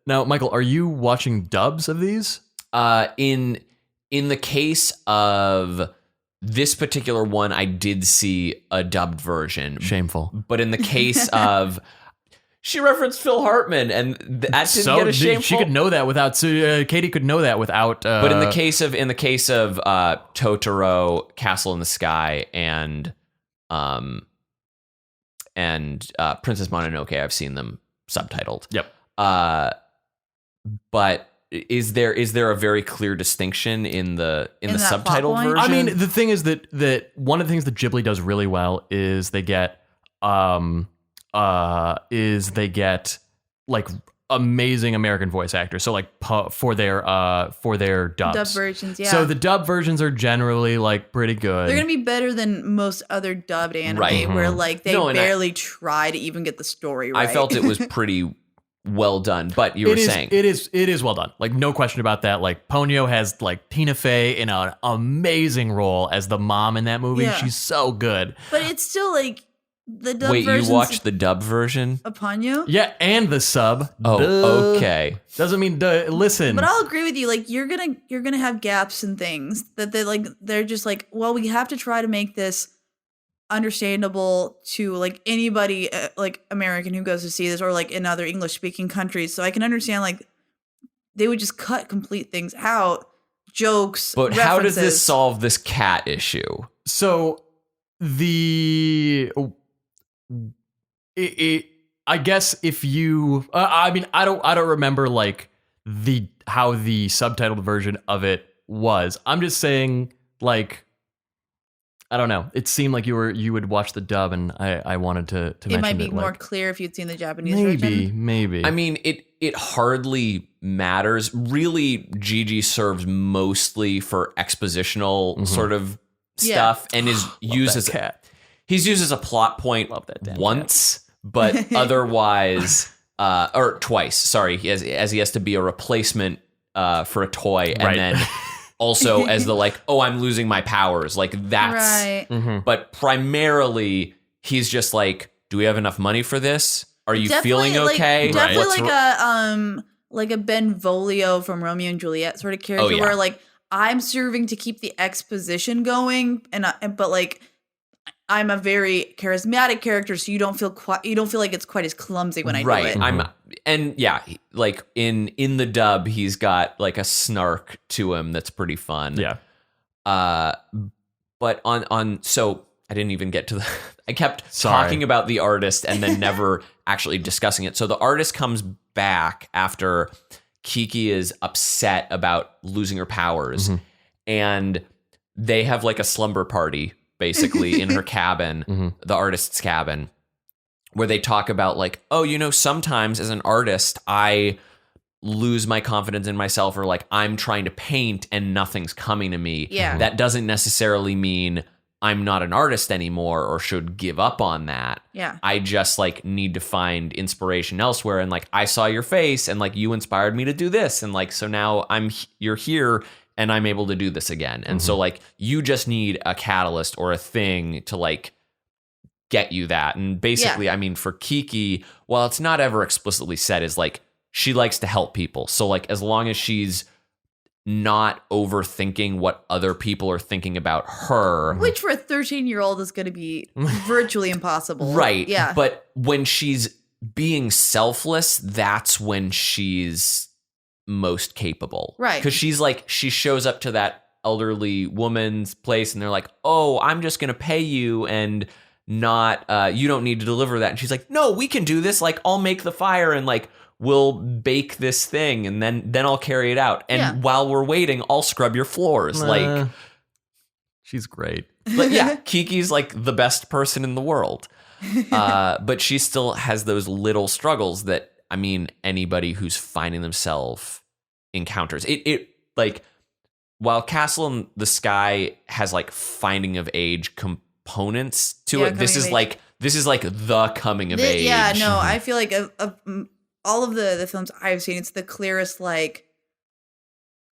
Now, Michael, are you watching dubs of these? In the case of this particular one, I did see a dubbed version. Shameful. But in the case of, she referenced Phil Hartman, and that didn't get a shameful. She could know that without. Katie could know that without. But in the case of Totoro, Castle in the Sky, and Princess Mononoke, I've seen them subtitled. Yep. But is there a very clear distinction in the subtitled version? I mean, the thing is that one of the things that Ghibli does really well is they get like amazing American voice actors. So like for their dubs. Dub versions, yeah. So the dub versions are generally like pretty good. They're gonna be better than most other dubbed anime, Right. where like they No, and barely try to even get the story right. I felt it was pretty well done, but you were saying it is well done. Like no question about that. Like Ponyo has like Tina Fey in an amazing role as the mom in that movie. Yeah. She's so good. But it's still like the dub wait, versions you watched the dub version? upon you. Yeah, and the sub. Oh, Duh. okay. Doesn't mean listen. But I'll agree with you. Like you're gonna have gaps and things that they're just like, well, we have to try to make this understandable to like anybody like American who goes to see this, or like in other English speaking countries. So I can understand like they would just cut complete things out, jokes. But how does this references. solve this cat issue? So I guess if you, I mean, I don't remember like how the subtitled version of it was. I'm just saying, like, I don't know. It seemed like you would watch the dub, and I wanted to mention It might be more like, clear if you'd seen the Japanese version. Maybe. I mean, it hardly matters. Really, Gigi serves mostly for expositional sort of stuff, and is used as he's used as a plot point once, but otherwise, or twice. Sorry, as he has to be a replacement for a toy, and then also as the like, oh, I'm losing my powers. Like that's right. But primarily, he's just like, do we have enough money for this? Are you feeling okay? Definitely like a Benvolio from Romeo and Juliet sort of character, where like I'm serving to keep the exposition going, but like I'm a very charismatic character, so you don't feel like it's quite as clumsy when I do it. Like in the dub, he's got like a snark to him that's pretty fun. Yeah. But so I didn't even get to the. I kept talking about the artist and then never actually discussing it. So the artist comes back after Kiki is upset about losing her powers, and they have like a slumber party basically in her cabin, the artist's cabin, where they talk about like, oh, sometimes as an artist, I lose my confidence in myself, or like I'm trying to paint and nothing's coming to me. Yeah. That doesn't necessarily mean I'm not an artist anymore or should give up on that. Yeah. I just like need to find inspiration elsewhere. And like, I saw your face and like you inspired me to do this. And like, so now you're here and I'm able to do this again. And so like, you just need a catalyst or a thing to like get you that. And basically, I mean, for Kiki, while it's not ever explicitly said, is like, she likes to help people. So like, as long as she's not overthinking what other people are thinking about her. Which for a 13-year-old is going to be virtually impossible. Right. Yeah. But when she's being selfless, that's when she's most capable. Right. Because she shows up to that elderly woman's place and they're like, oh, I'm just going to pay you and not, you don't need to deliver that. And she's like, no, we can do this. Like, I'll make the fire and like, we'll bake this thing and then I'll carry it out. And while we're waiting, I'll scrub your floors. Like, she's great. But yeah, Kiki's like the best person in the world. But she still has those little struggles that, I mean, anybody who's finding themselves encounters. It like, while Castle in the Sky has like finding of age components to it, this is like the coming of age. Yeah, no, I feel like all of the films I've seen, it's the clearest, like,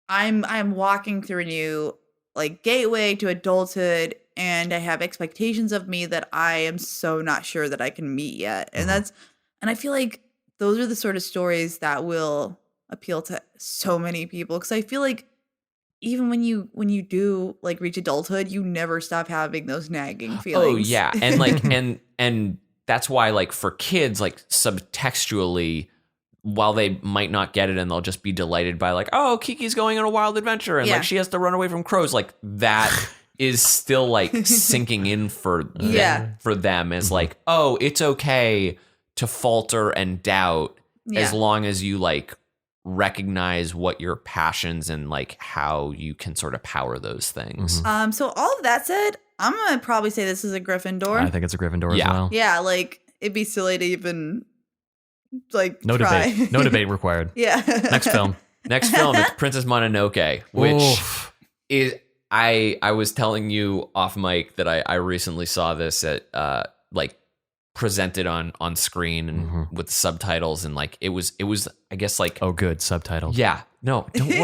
I'm walking through a new, like, gateway to adulthood and I have expectations of me that I am so not sure that I can meet yet. And and I feel like those are the sort of stories that will appeal to so many people, because I feel like even when you do like reach adulthood, you never stop having those nagging feelings. Oh yeah, and like and that's why like for kids, like subtextually, while they might not get it and they'll just be delighted by like, oh, Kiki's going on a wild adventure and like she has to run away from crows, like that is still like sinking in for them as like, oh, it's okay to falter and doubt as long as you like recognize what your passions and like how you can sort of power those things. So all of that said, I'm gonna probably say this is a Gryffindor. I think it's a Gryffindor as well. Yeah, like it'd be silly to even like no try. debate. No debate required. Next film. It's Princess Mononoke, which is I was telling you off mic that I recently saw this at like presented on screen and with subtitles, and like it was I guess like, oh good, subtitles. Yeah, no, don't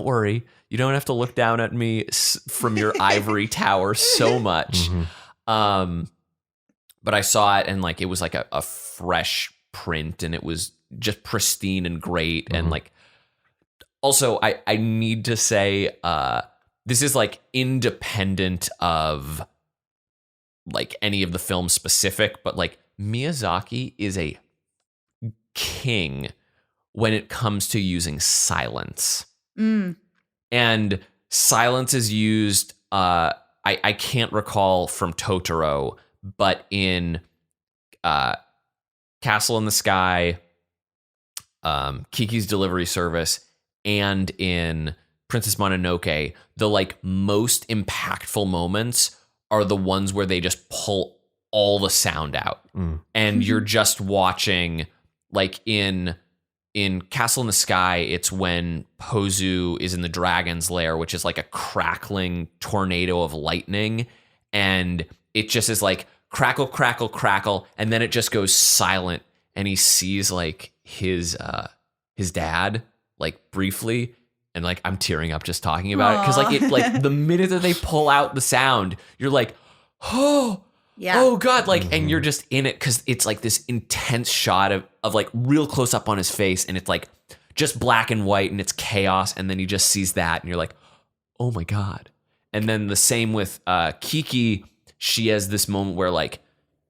worry, you don't have to look down at me from your ivory tower so much. But I saw it and like it was like a fresh print and it was just pristine and great. And like also I need to say this is like independent of like any of the film specific, but like Miyazaki is a king when it comes to using silence. And silence is used, I can't recall from Totoro, but in Castle in the Sky, Kiki's Delivery Service, and in Princess Mononoke, the like most impactful moments are the ones where they just pull all the sound out. And you're just watching, like in Castle in the Sky, it's when Pozu is in the dragon's lair, which is like a crackling tornado of lightning. And it just is like crackle, crackle, crackle. And then it just goes silent. And he sees like his dad, like briefly. And like, I'm tearing up just talking about it. Cause like it, like the minute that they pull out the sound, you're like, oh God. Like, and you're just in it. Cause it's like this intense shot of like real close up on his face. And it's like just black and white and it's chaos. And then he just sees that and you're like, oh my God. And then the same with Kiki. She has this moment where like,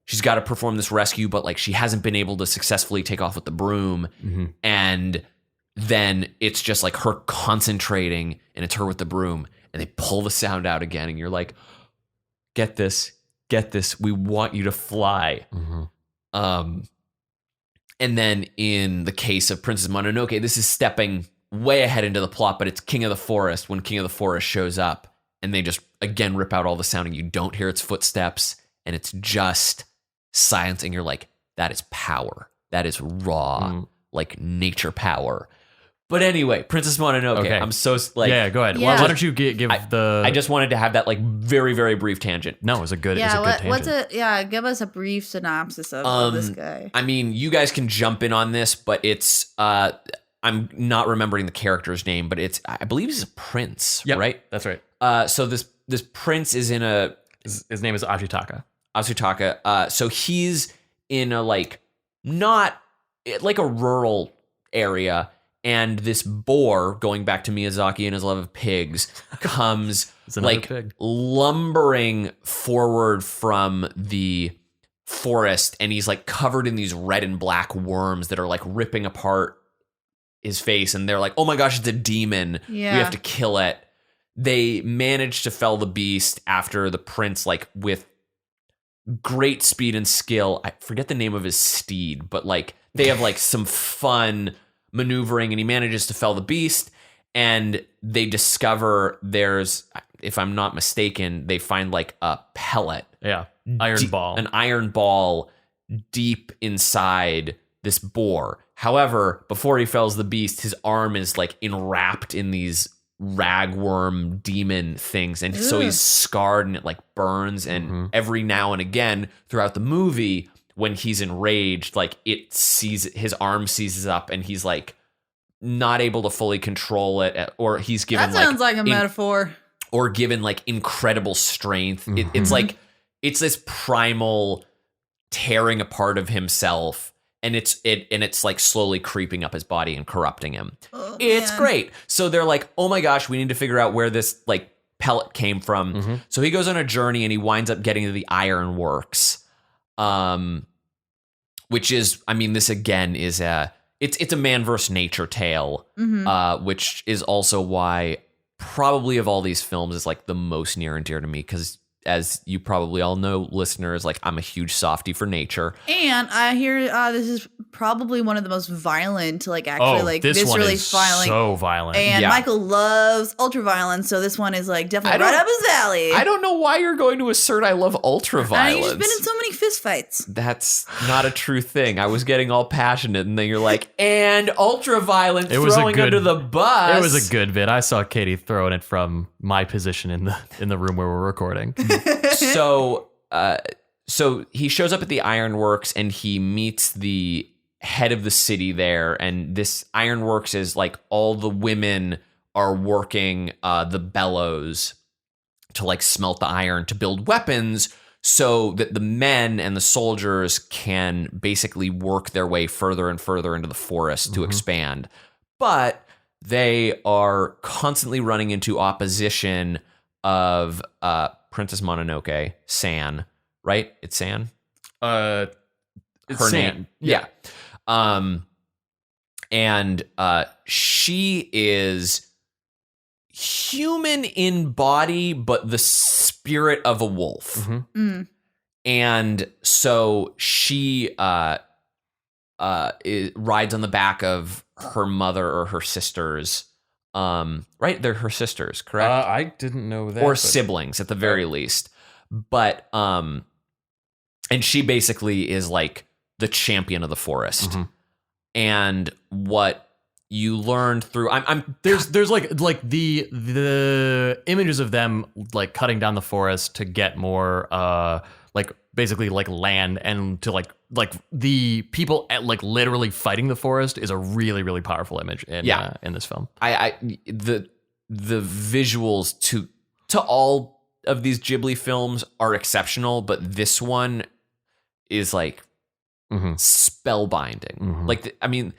she's got to perform this rescue, but like she hasn't been able to successfully take off with the broom. And then it's just like her concentrating and it's her with the broom and they pull the sound out again. And you're like, get this. We want you to fly. And then in the case of Princess Mononoke, this is stepping way ahead into the plot, but it's King of the Forest when King of the Forest shows up and they just again rip out all the sound and you don't hear its footsteps and it's just silence. And you're like, that is power. That is raw, like nature power. But anyway, Princess Mononoke. Okay. I'm so like, yeah. Go ahead. Why don't you give the? I just wanted to have that like very very brief tangent. No, it was a good. Tangent. Give us a brief synopsis of this guy. I mean, you guys can jump in on this, but it's I'm not remembering the character's name, but it's I believe he's a prince, right? That's right. So this prince is in a his name is Ashitaka. So he's in a like not like a rural area. And this boar, going back to Miyazaki and his love of pigs, comes like lumbering forward from the forest. And he's like covered in these red and black worms that are like ripping apart his face. And they're like, oh my gosh, it's a demon. Yeah. We have to kill it. They manage to fell the beast after the prince, like with great speed and skill. I forget the name of his steed, but like they have like some fun maneuvering and he manages to fell the beast and they discover there's, if I'm not mistaken, they find like a pellet. An iron ball deep inside this boar. However, before he fells the beast, his arm is like enwrapped in these ragworm demon things. And so he's scarred and it like burns. And every now and again throughout the movie, when he's enraged, like his arm seizes up and he's like not able to fully control it, or he's given that sounds like a metaphor. or given like incredible strength. It's like it's this primal tearing apart of himself, and it's like slowly creeping up his body and corrupting him. It's great. So they're like, oh my gosh, we need to figure out where this like pellet came from. So he goes on a journey and he winds up getting to the ironworks, which is, I mean, this again is it's a man versus nature tale, which is also why probably of all these films is like the most near and dear to me, because as you probably all know, listeners, like I'm a huge softie for nature. And I hear this is probably one of the most violent, like actually like this one viscerally is violent. so violent. And Michael loves ultra violence, so this one is like definitely right up his alley. I don't know why you're going to assert I love ultra violence. You've been in so many fist fights. That's not a true thing. I was getting all passionate, and then you're like, and ultra violent throwing under the bus. It was a good bit. I saw Katie throwing it from my position in the room where we're recording. So he shows up at the ironworks and he meets the head of the city there. And this ironworks is like all the women are working the bellows to like smelt the iron to build weapons, so that the men and the soldiers can basically work their way further and further into the forest to expand. But they are constantly running into opposition of Princess Mononoke, San, right? It's San? It's Her San. name. Yeah. And she is human in body, but the spirit of a wolf. And so she rides on the back of her mother or her sisters. Right? They're her sisters, correct? I didn't know that. Or siblings at the very least. But and she basically is like the champion of the forest. And what you learned through there's like the images of them like cutting down the forest to get more like basically like land, and to like the people at like literally fighting the forest is a really, really powerful image in this film. The visuals to all of these Ghibli films are exceptional, but this one is like spellbinding. Like, I mean,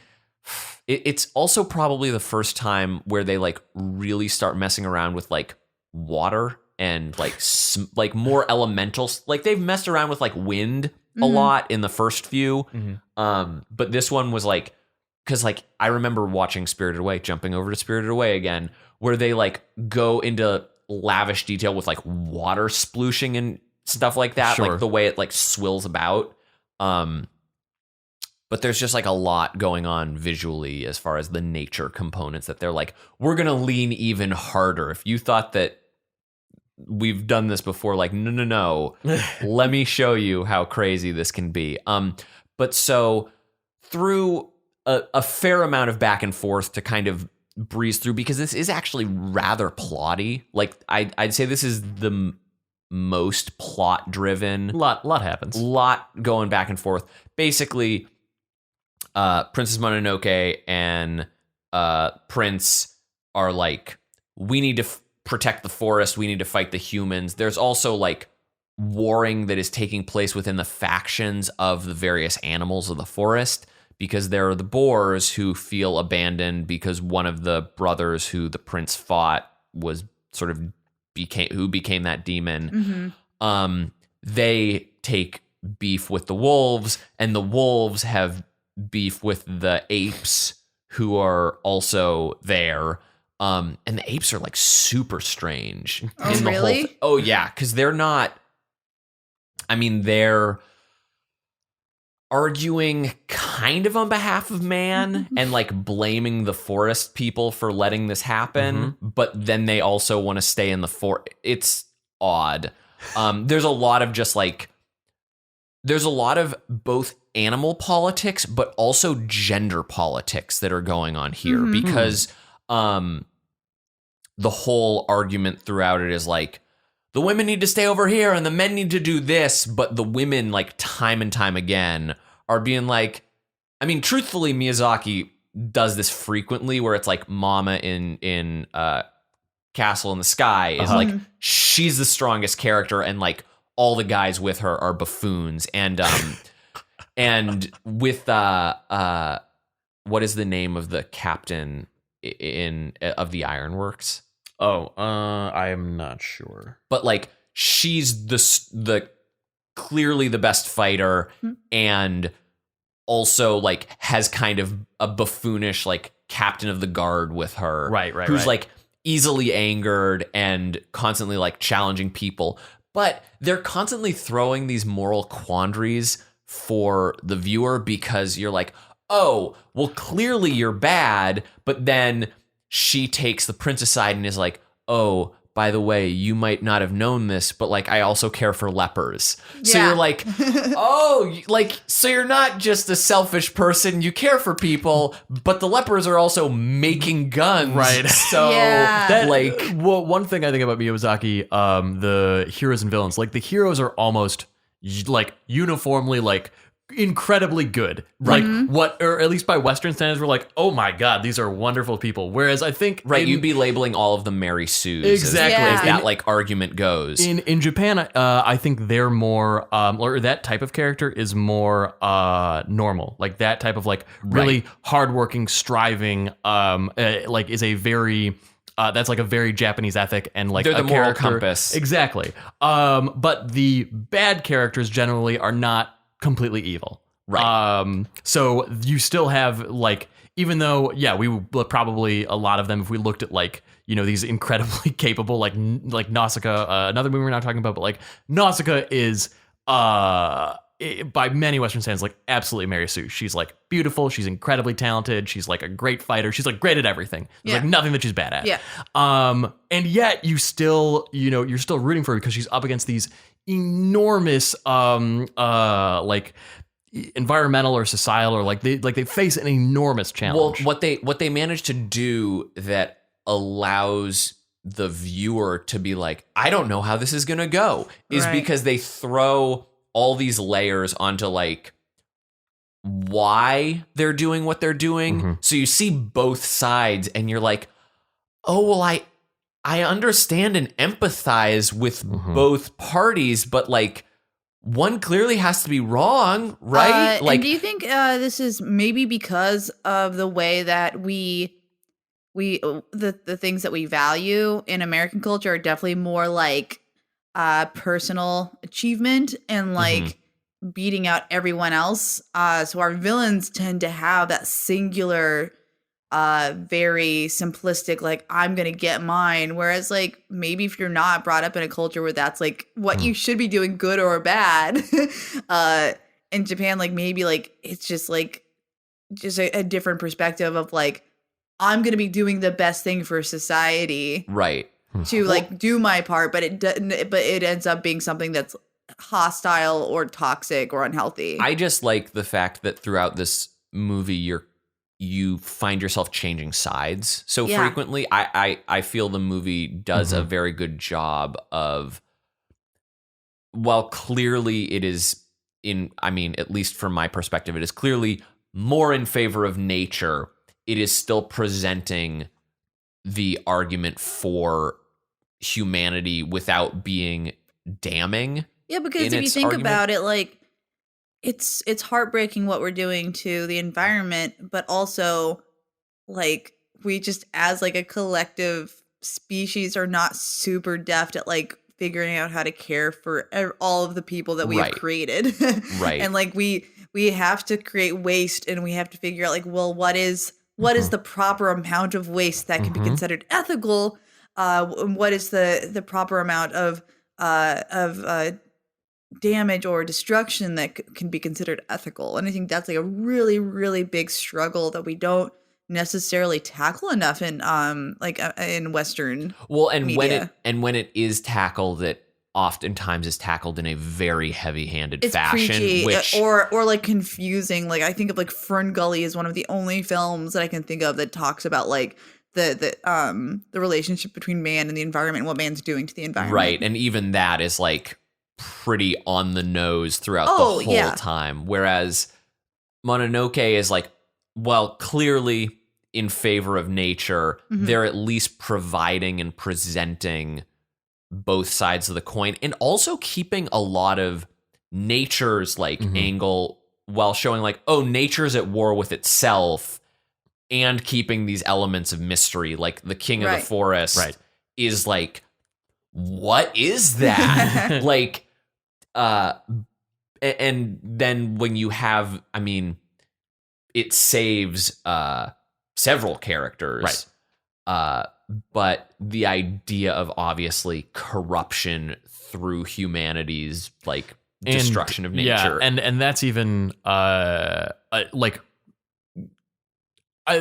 it's also probably the first time where they like really start messing around with like water and like more elementals. Like they've messed around with like wind a lot in the first few. But this one was like, because like I remember watching Spirited Away, jumping over to Spirited Away again, where they like go into lavish detail with like water splooshing and stuff like that, like the way it like swills about. But there's just like a lot going on visually as far as the nature components that they're like, we're going to lean even harder. If you thought that we've done this before, like, no. Let me show you how crazy this can be. But so through a fair amount of back and forth to kind of breeze through, because this is actually rather plotty. Like I'd say this is the most plot driven. Lot happens. Lot going back and forth. Basically, Princess Mononoke and Prince are like, we need to protect the forest. We need to fight the humans. There's also like warring that is taking place within the factions of the various animals of the forest, because there are the boars who feel abandoned because one of the brothers who the prince fought was sort of became that demon. They take beef with the wolves, and the wolves have beef with the apes who are also there. And the apes are like super strange. Oh, really? Oh yeah, because they're not. I mean, they're arguing kind of on behalf of man and like blaming the forest people for letting this happen, but then they also want to stay in the forest. It's odd. There's a lot of just like, there's a lot of both animal politics, but also gender politics that are going on here, because the whole argument throughout it is like, the women need to stay over here and the men need to do this, but the women, like, time and time again are being like, I mean, truthfully, Miyazaki does this frequently where it's like mama in castle in the sky is like she's the strongest character, and like all the guys with her are buffoons. And and with what is the name of the captain of the Ironworks? I am not sure. But like she's the clearly the best fighter, and also like has kind of a buffoonish like captain of the guard with her, right, who's like easily angered and constantly like challenging people. But they're constantly throwing these moral quandaries for the viewer, because you're like, oh, well, clearly you're bad. But then she takes the princess side and is like, oh, by the way, you might not have known this, but like I also care for lepers. So you're like, oh, like, so you're not just a selfish person. You care for people, but the lepers are also making guns. Right. So well, one thing I think about Miyazaki, the heroes and villains, like the heroes are almost like uniformly like incredibly good, like or at least by Western standards, we're like, oh my god, these are wonderful people. Whereas I think you'd be labeling all of them Mary Sues, exactly, as that like argument goes. In Japan, I think they're more or that type of character is more normal, like that type of like really hardworking, striving, like is a very that's like a very Japanese ethic, and like they're the moral character, compass. Exactly. But the bad characters generally are not completely evil. Right. So you still have like, even though, we would probably, a lot of them, if we looked at like, you know, these incredibly capable, like Nausicaa, another movie we're not talking about, but like Nausicaa is, by many Western standards, like absolutely Mary Sue. She's like beautiful. She's incredibly talented. She's like a great fighter. She's like great at everything. There's like nothing that she's bad at. Yeah. And yet you still, you know, you're still rooting for her because she's up against these enormous, like environmental or societal, or like they face an enormous challenge. Well, what they managed to do that allows the viewer to be like, I don't know how this is gonna go, is because they throw all these layers onto like why they're doing what they're doing. So you see both sides, and you're like, oh well, I understand and empathize with both parties, but like one clearly has to be wrong, right? And do you think this is maybe because of the way that the things that we value in American culture are definitely more like personal achievement and like beating out everyone else. So our villains tend to have that singular, very simplistic, like, I'm gonna get mine. Whereas like maybe if you're not brought up in a culture where that's like what you should be doing, good or bad, in Japan, like maybe like it's just like a different perspective of like, I'm gonna be doing the best thing for society, right? To like do my part, but it ends up being something that's hostile or toxic or unhealthy. I just like the fact that throughout this movie you find yourself changing sides so frequently. I feel the movie does a very good job of, while clearly it is at least from my perspective, it is clearly more in favor of nature, it is still presenting the argument for humanity without being damning. Yeah, because if you think about it, like it's heartbreaking what we're doing to the environment, but also like we just as like a collective species are not super deft at like figuring out how to care for all of the people that we have created. Right. And like we have to create waste, and we have to figure out like, well, what is the proper amount of waste that can be considered ethical? What is the proper amount of damage or destruction that can be considered ethical? And I think that's like a really, really big struggle that we don't necessarily tackle enough in in Western media. when it is tackled, it oftentimes is tackled in a very heavy-handed it's fashion, preachy, which or like confusing. Like I think of like Fern Gully is one of the only films that I can think of that talks about like the relationship between man and the environment and what man's doing to the environment. Right, and even that is like pretty on the nose throughout the whole time. Whereas Mononoke is like, well, clearly in favor of nature, they're at least providing and presenting both sides of the coin, and also keeping a lot of nature's like angle while showing like, oh, nature's at war with itself, and keeping these elements of mystery. Like the king of the forest is like, what is that? Like, and then when you have, I mean, it saves several characters, but the idea of obviously corruption through humanity's like destruction of nature, and that's even like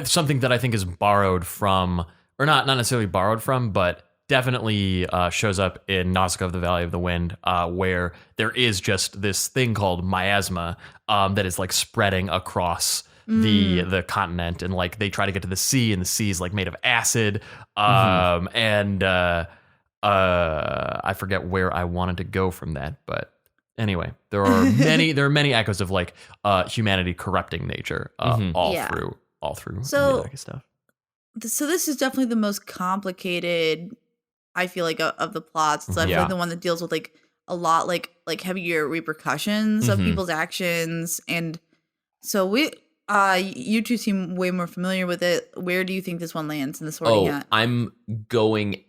something that I think is borrowed from, or not necessarily borrowed from, but definitely shows up in Nausicaa of the Valley of the Wind, where there is just this thing called miasma that is like spreading across the continent, and like they try to get to the sea, and the sea is like made of acid, and I forget where I wanted to go from that, but anyway, there are many echoes of like humanity corrupting nature all through Miyazaki stuff. So this is definitely the most complicated, I feel like, of the plots. It's definitely the one that deals with like a lot like heavier repercussions of people's actions, and so you two seem way more familiar with it. Where do you think this one lands in the Sorting Hat? I'm going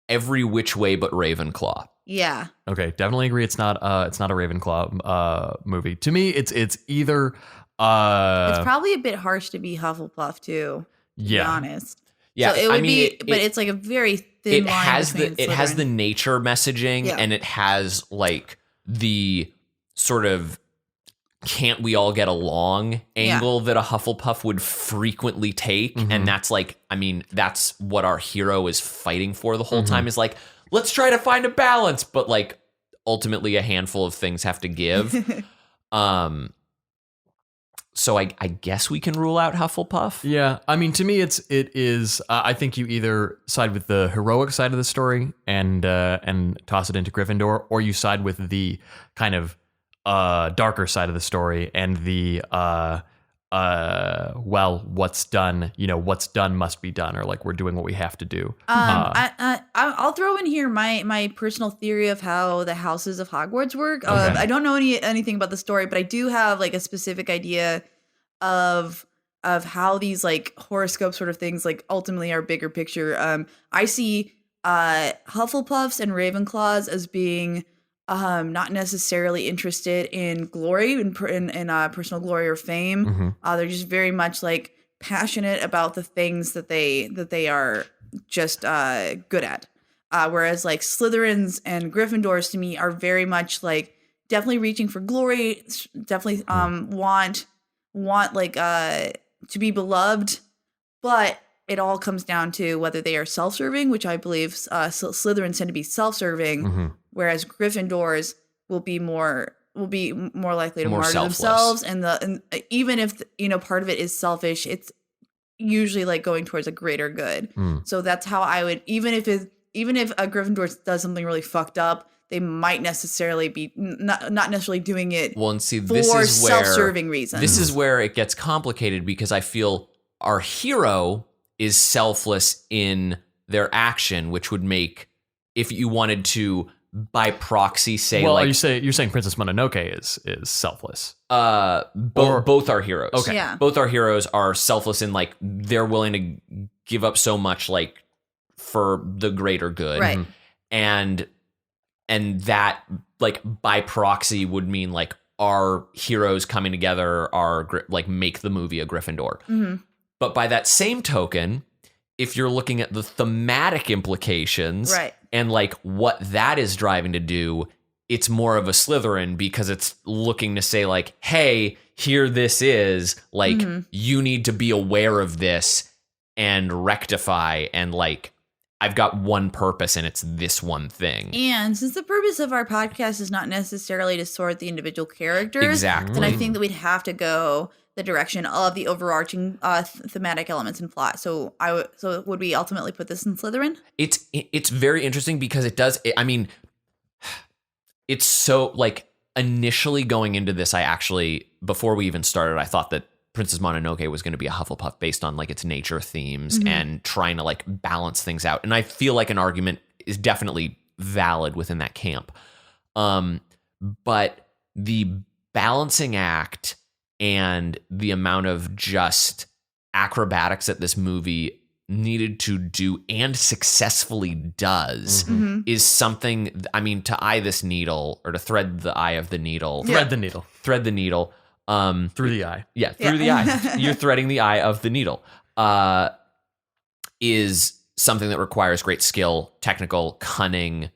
every which way but Ravenclaw. Yeah. Okay, definitely agree. It's not a Ravenclaw movie. To me, it's either. It's probably a bit harsh to be Hufflepuff too. To be honest. Yeah, so it would but it's like a very thin line. It has the nature messaging, and it has like the sort of can't we all get along angle that a Hufflepuff would frequently take, and that's like, I mean, that's what our hero is fighting for the whole time, is like, let's try to find a balance, but like ultimately a handful of things have to give. So I guess we can rule out Hufflepuff. Yeah, I mean, to me, it is. I think you either side with the heroic side of the story and toss it into Gryffindor, or you side with the kind of darker side of the story and the what's done must be done, or like we're doing what we have to do. I'll throw in here my personal theory of how the houses of Hogwarts work. I don't know anything about the story, but I do have like a specific idea of how these like horoscope sort of things like ultimately are bigger picture. I see Hufflepuffs and Ravenclaws as being not necessarily interested in glory and personal glory or fame. They're just very much like passionate about the things that they are just good at. Whereas like Slytherins and Gryffindors to me are very much like definitely reaching for glory, definitely want like to be beloved, but it all comes down to whether they are self-serving, which I believe Slytherins tend to be self-serving, whereas Gryffindors will be more likely to martyr themselves, and even if part of it is selfish, it's usually like going towards a greater good. So that's how I would, even if a Gryffindor does something really fucked up, they might necessarily be not necessarily doing it for self-serving reasons. This is where it gets complicated, because I feel our hero is selfless in their action, which would make, if you wanted to by proxy say, well, you're saying Princess Mononoke is selfless. Both our heroes. Okay. Yeah. Both our heroes are selfless in like they're willing to give up so much like for the greater good. Right. And that like by proxy would mean like our heroes coming together are like make the movie a Gryffindor. But by that same token, if you're looking at the thematic implications, right, and like what that is driving to do, it's more of a Slytherin, because it's looking to say like, hey, here this is, like, you need to be aware of this and rectify, and like, I've got one purpose and it's this one thing. And since the purpose of our podcast is not necessarily to sort the individual characters, exactly, then I think that we'd have to go the direction of the overarching thematic elements and plot. So would we ultimately put this in Slytherin? It's very interesting because it does. I mean, it's so like initially going into this, I actually, before we even started, I thought that Princess Mononoke was going to be a Hufflepuff based on like its nature themes and trying to like balance things out. And I feel like an argument is definitely valid within that camp. But the balancing act and the amount of just acrobatics that this movie needed to do and successly does is something, I mean, to eye this needle or to thread the eye of the needle. Thread the needle. Thread the needle. Through the eye. Yeah, through the eye. You're threading the eye of the needle. Is something that requires great skill, technical, cunning.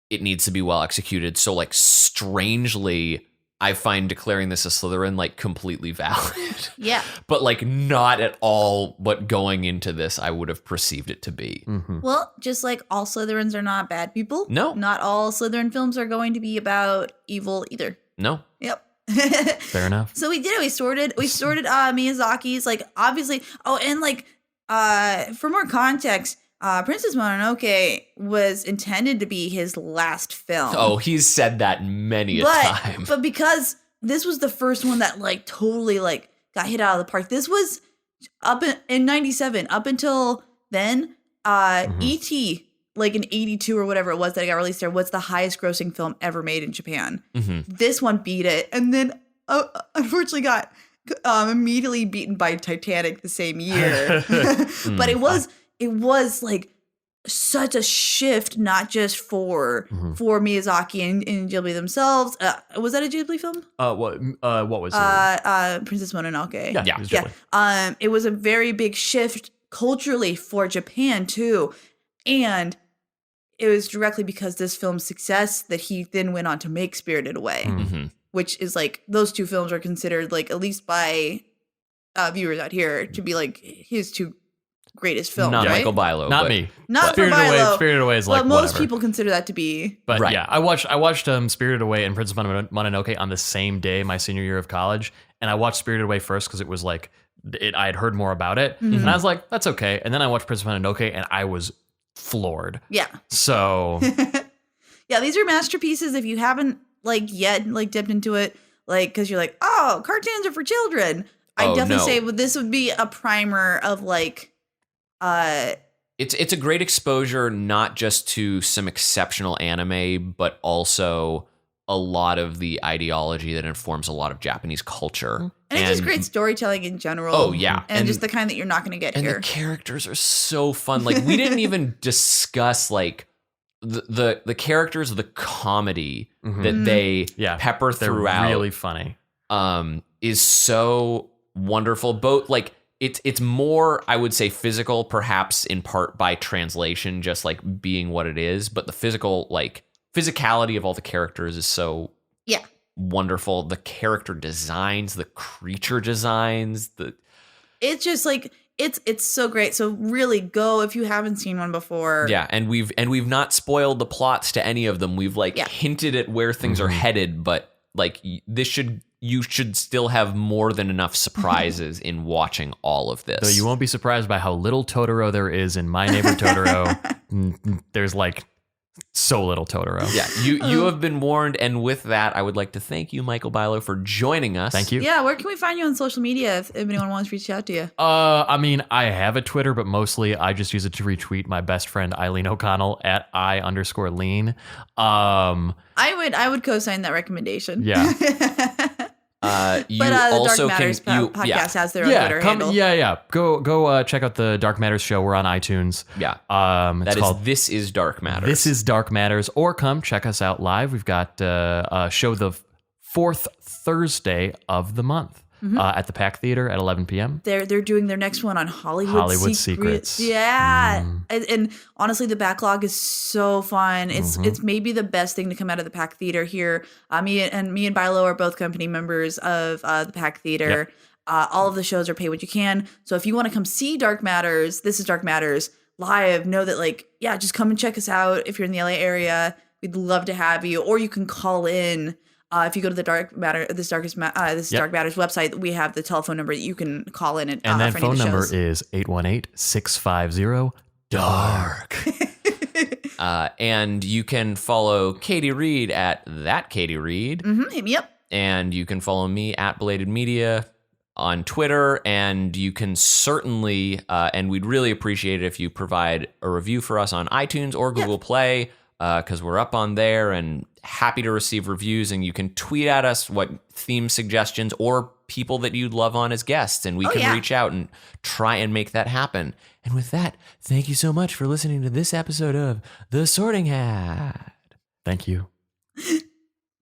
It needs to be well executed. So like strangely, I find declaring this a Slytherin like completely valid. Yeah. But like not at all what going into this I would have perceived it to be. Well, just like all Slytherins are not bad people. No. Not all Slytherin films are going to be about evil either. No. Yep. Fair enough. So we did it. We sorted Miyazaki's like obviously. Oh, and like for more context, Princess Mononoke was intended to be his last film. Oh, he's said that many a time. But because this was the first one that like totally like got hit out of the park. This was up in 97. Up until then, E.T. like in 82 or whatever it was that got released there was the highest grossing film ever made in Japan. This one beat it, and then unfortunately got immediately beaten by Titanic the same year. But it was like such a shift, not just for Miyazaki and Ghibli themselves. Was that a Ghibli film? What was it? Princess Mononoke. Yeah, it was Ghibli. Yeah. It was a very big shift culturally for Japan too, and it was directly because this film's success that he then went on to make Spirited Away, which is like those two films are considered like at least by viewers out here to be like his two greatest films. Not right? Michael Bilow. Not but, me. Not Spirited for Bilow. Away. Spirited Away is like but most whatever. people consider that to be. But Right. yeah, I watched Spirited Away and Princess Mononoke on the same day my senior year of college, and I watched Spirited Away first because it was like I had heard more about it, and I was like, that's okay. And then I watched Princess Mononoke, and I was floored. Yeah. So Yeah, these are masterpieces. If you haven't like yet like dipped into it, like because you're like, oh, cartoons are for children. I definitely say this would be a primer of like. It's a great exposure, not just to some exceptional anime, but also a lot of the ideology that informs a lot of Japanese culture. And it's just great storytelling in general. Oh, yeah. And just the kind that you're not going to get and here. the characters are so fun. Like we didn't even discuss like the characters, the comedy that they pepper they're throughout. Really funny. Is so wonderful. Both like it's more, I would say, physical, perhaps in part by translation, just like being what it is. But the physicality of all the characters is so wonderful. The character designs, the creature designs, it's just like it's so great. So really go if you haven't seen one before. Yeah, and we've not spoiled the plots to any of them. We've like hinted at where things are headed, but like you should still have more than enough surprises in watching all of this. So you won't be surprised by how little Totoro there is in My Neighbor Totoro. There's like so little Totoro. Yeah, you have been warned, and with that, I would like to thank you, Michael Bilow, for joining us. Thank you. Yeah, where can we find you on social media if anyone wants to reach out to you? I mean, I have a Twitter, but mostly I just use it to retweet my best friend Eileen O'Connell at @I_lean. I would co-sign that recommendation. Yeah. You but the also Dark Matters podcast has their own Twitter handle. Go check out the Dark Matters show. We're on iTunes. Yeah. It's called This is Dark Matters. This is Dark Matters, or come check us out live. We've got a show the fourth Thursday of the month at the Pack Theater at 11 p.m. They're doing their next one on Hollywood Secrets. Yeah. And honestly, the backlog is so fun. It's maybe the best thing to come out of the Pack Theater here. Me and Bilow are both company members of the Pack Theater. Yep. All of the shows are pay what you can. So if you want to come see Dark Matters, This is Dark Matters live, know that just come and check us out if you're in the LA area. We'd love to have you, or you can call in. If you go to the Dark Matters website, we have the telephone number that you can call in and that for phone any of the number shows. is 818-650-DARK. And you can follow Katie Reed at that Katie Reed. Hit me up. And you can follow me at Belated Media. on Twitter, and you can certainly, and we'd really appreciate it if you provide a review for us on iTunes or Google Play, because we're up on there and happy to receive reviews. And you can tweet at us what theme suggestions or people that you'd love on as guests, and we can reach out and try and make that happen. And with that, thank you so much for listening to this episode of The Sorting Hat. Thank you.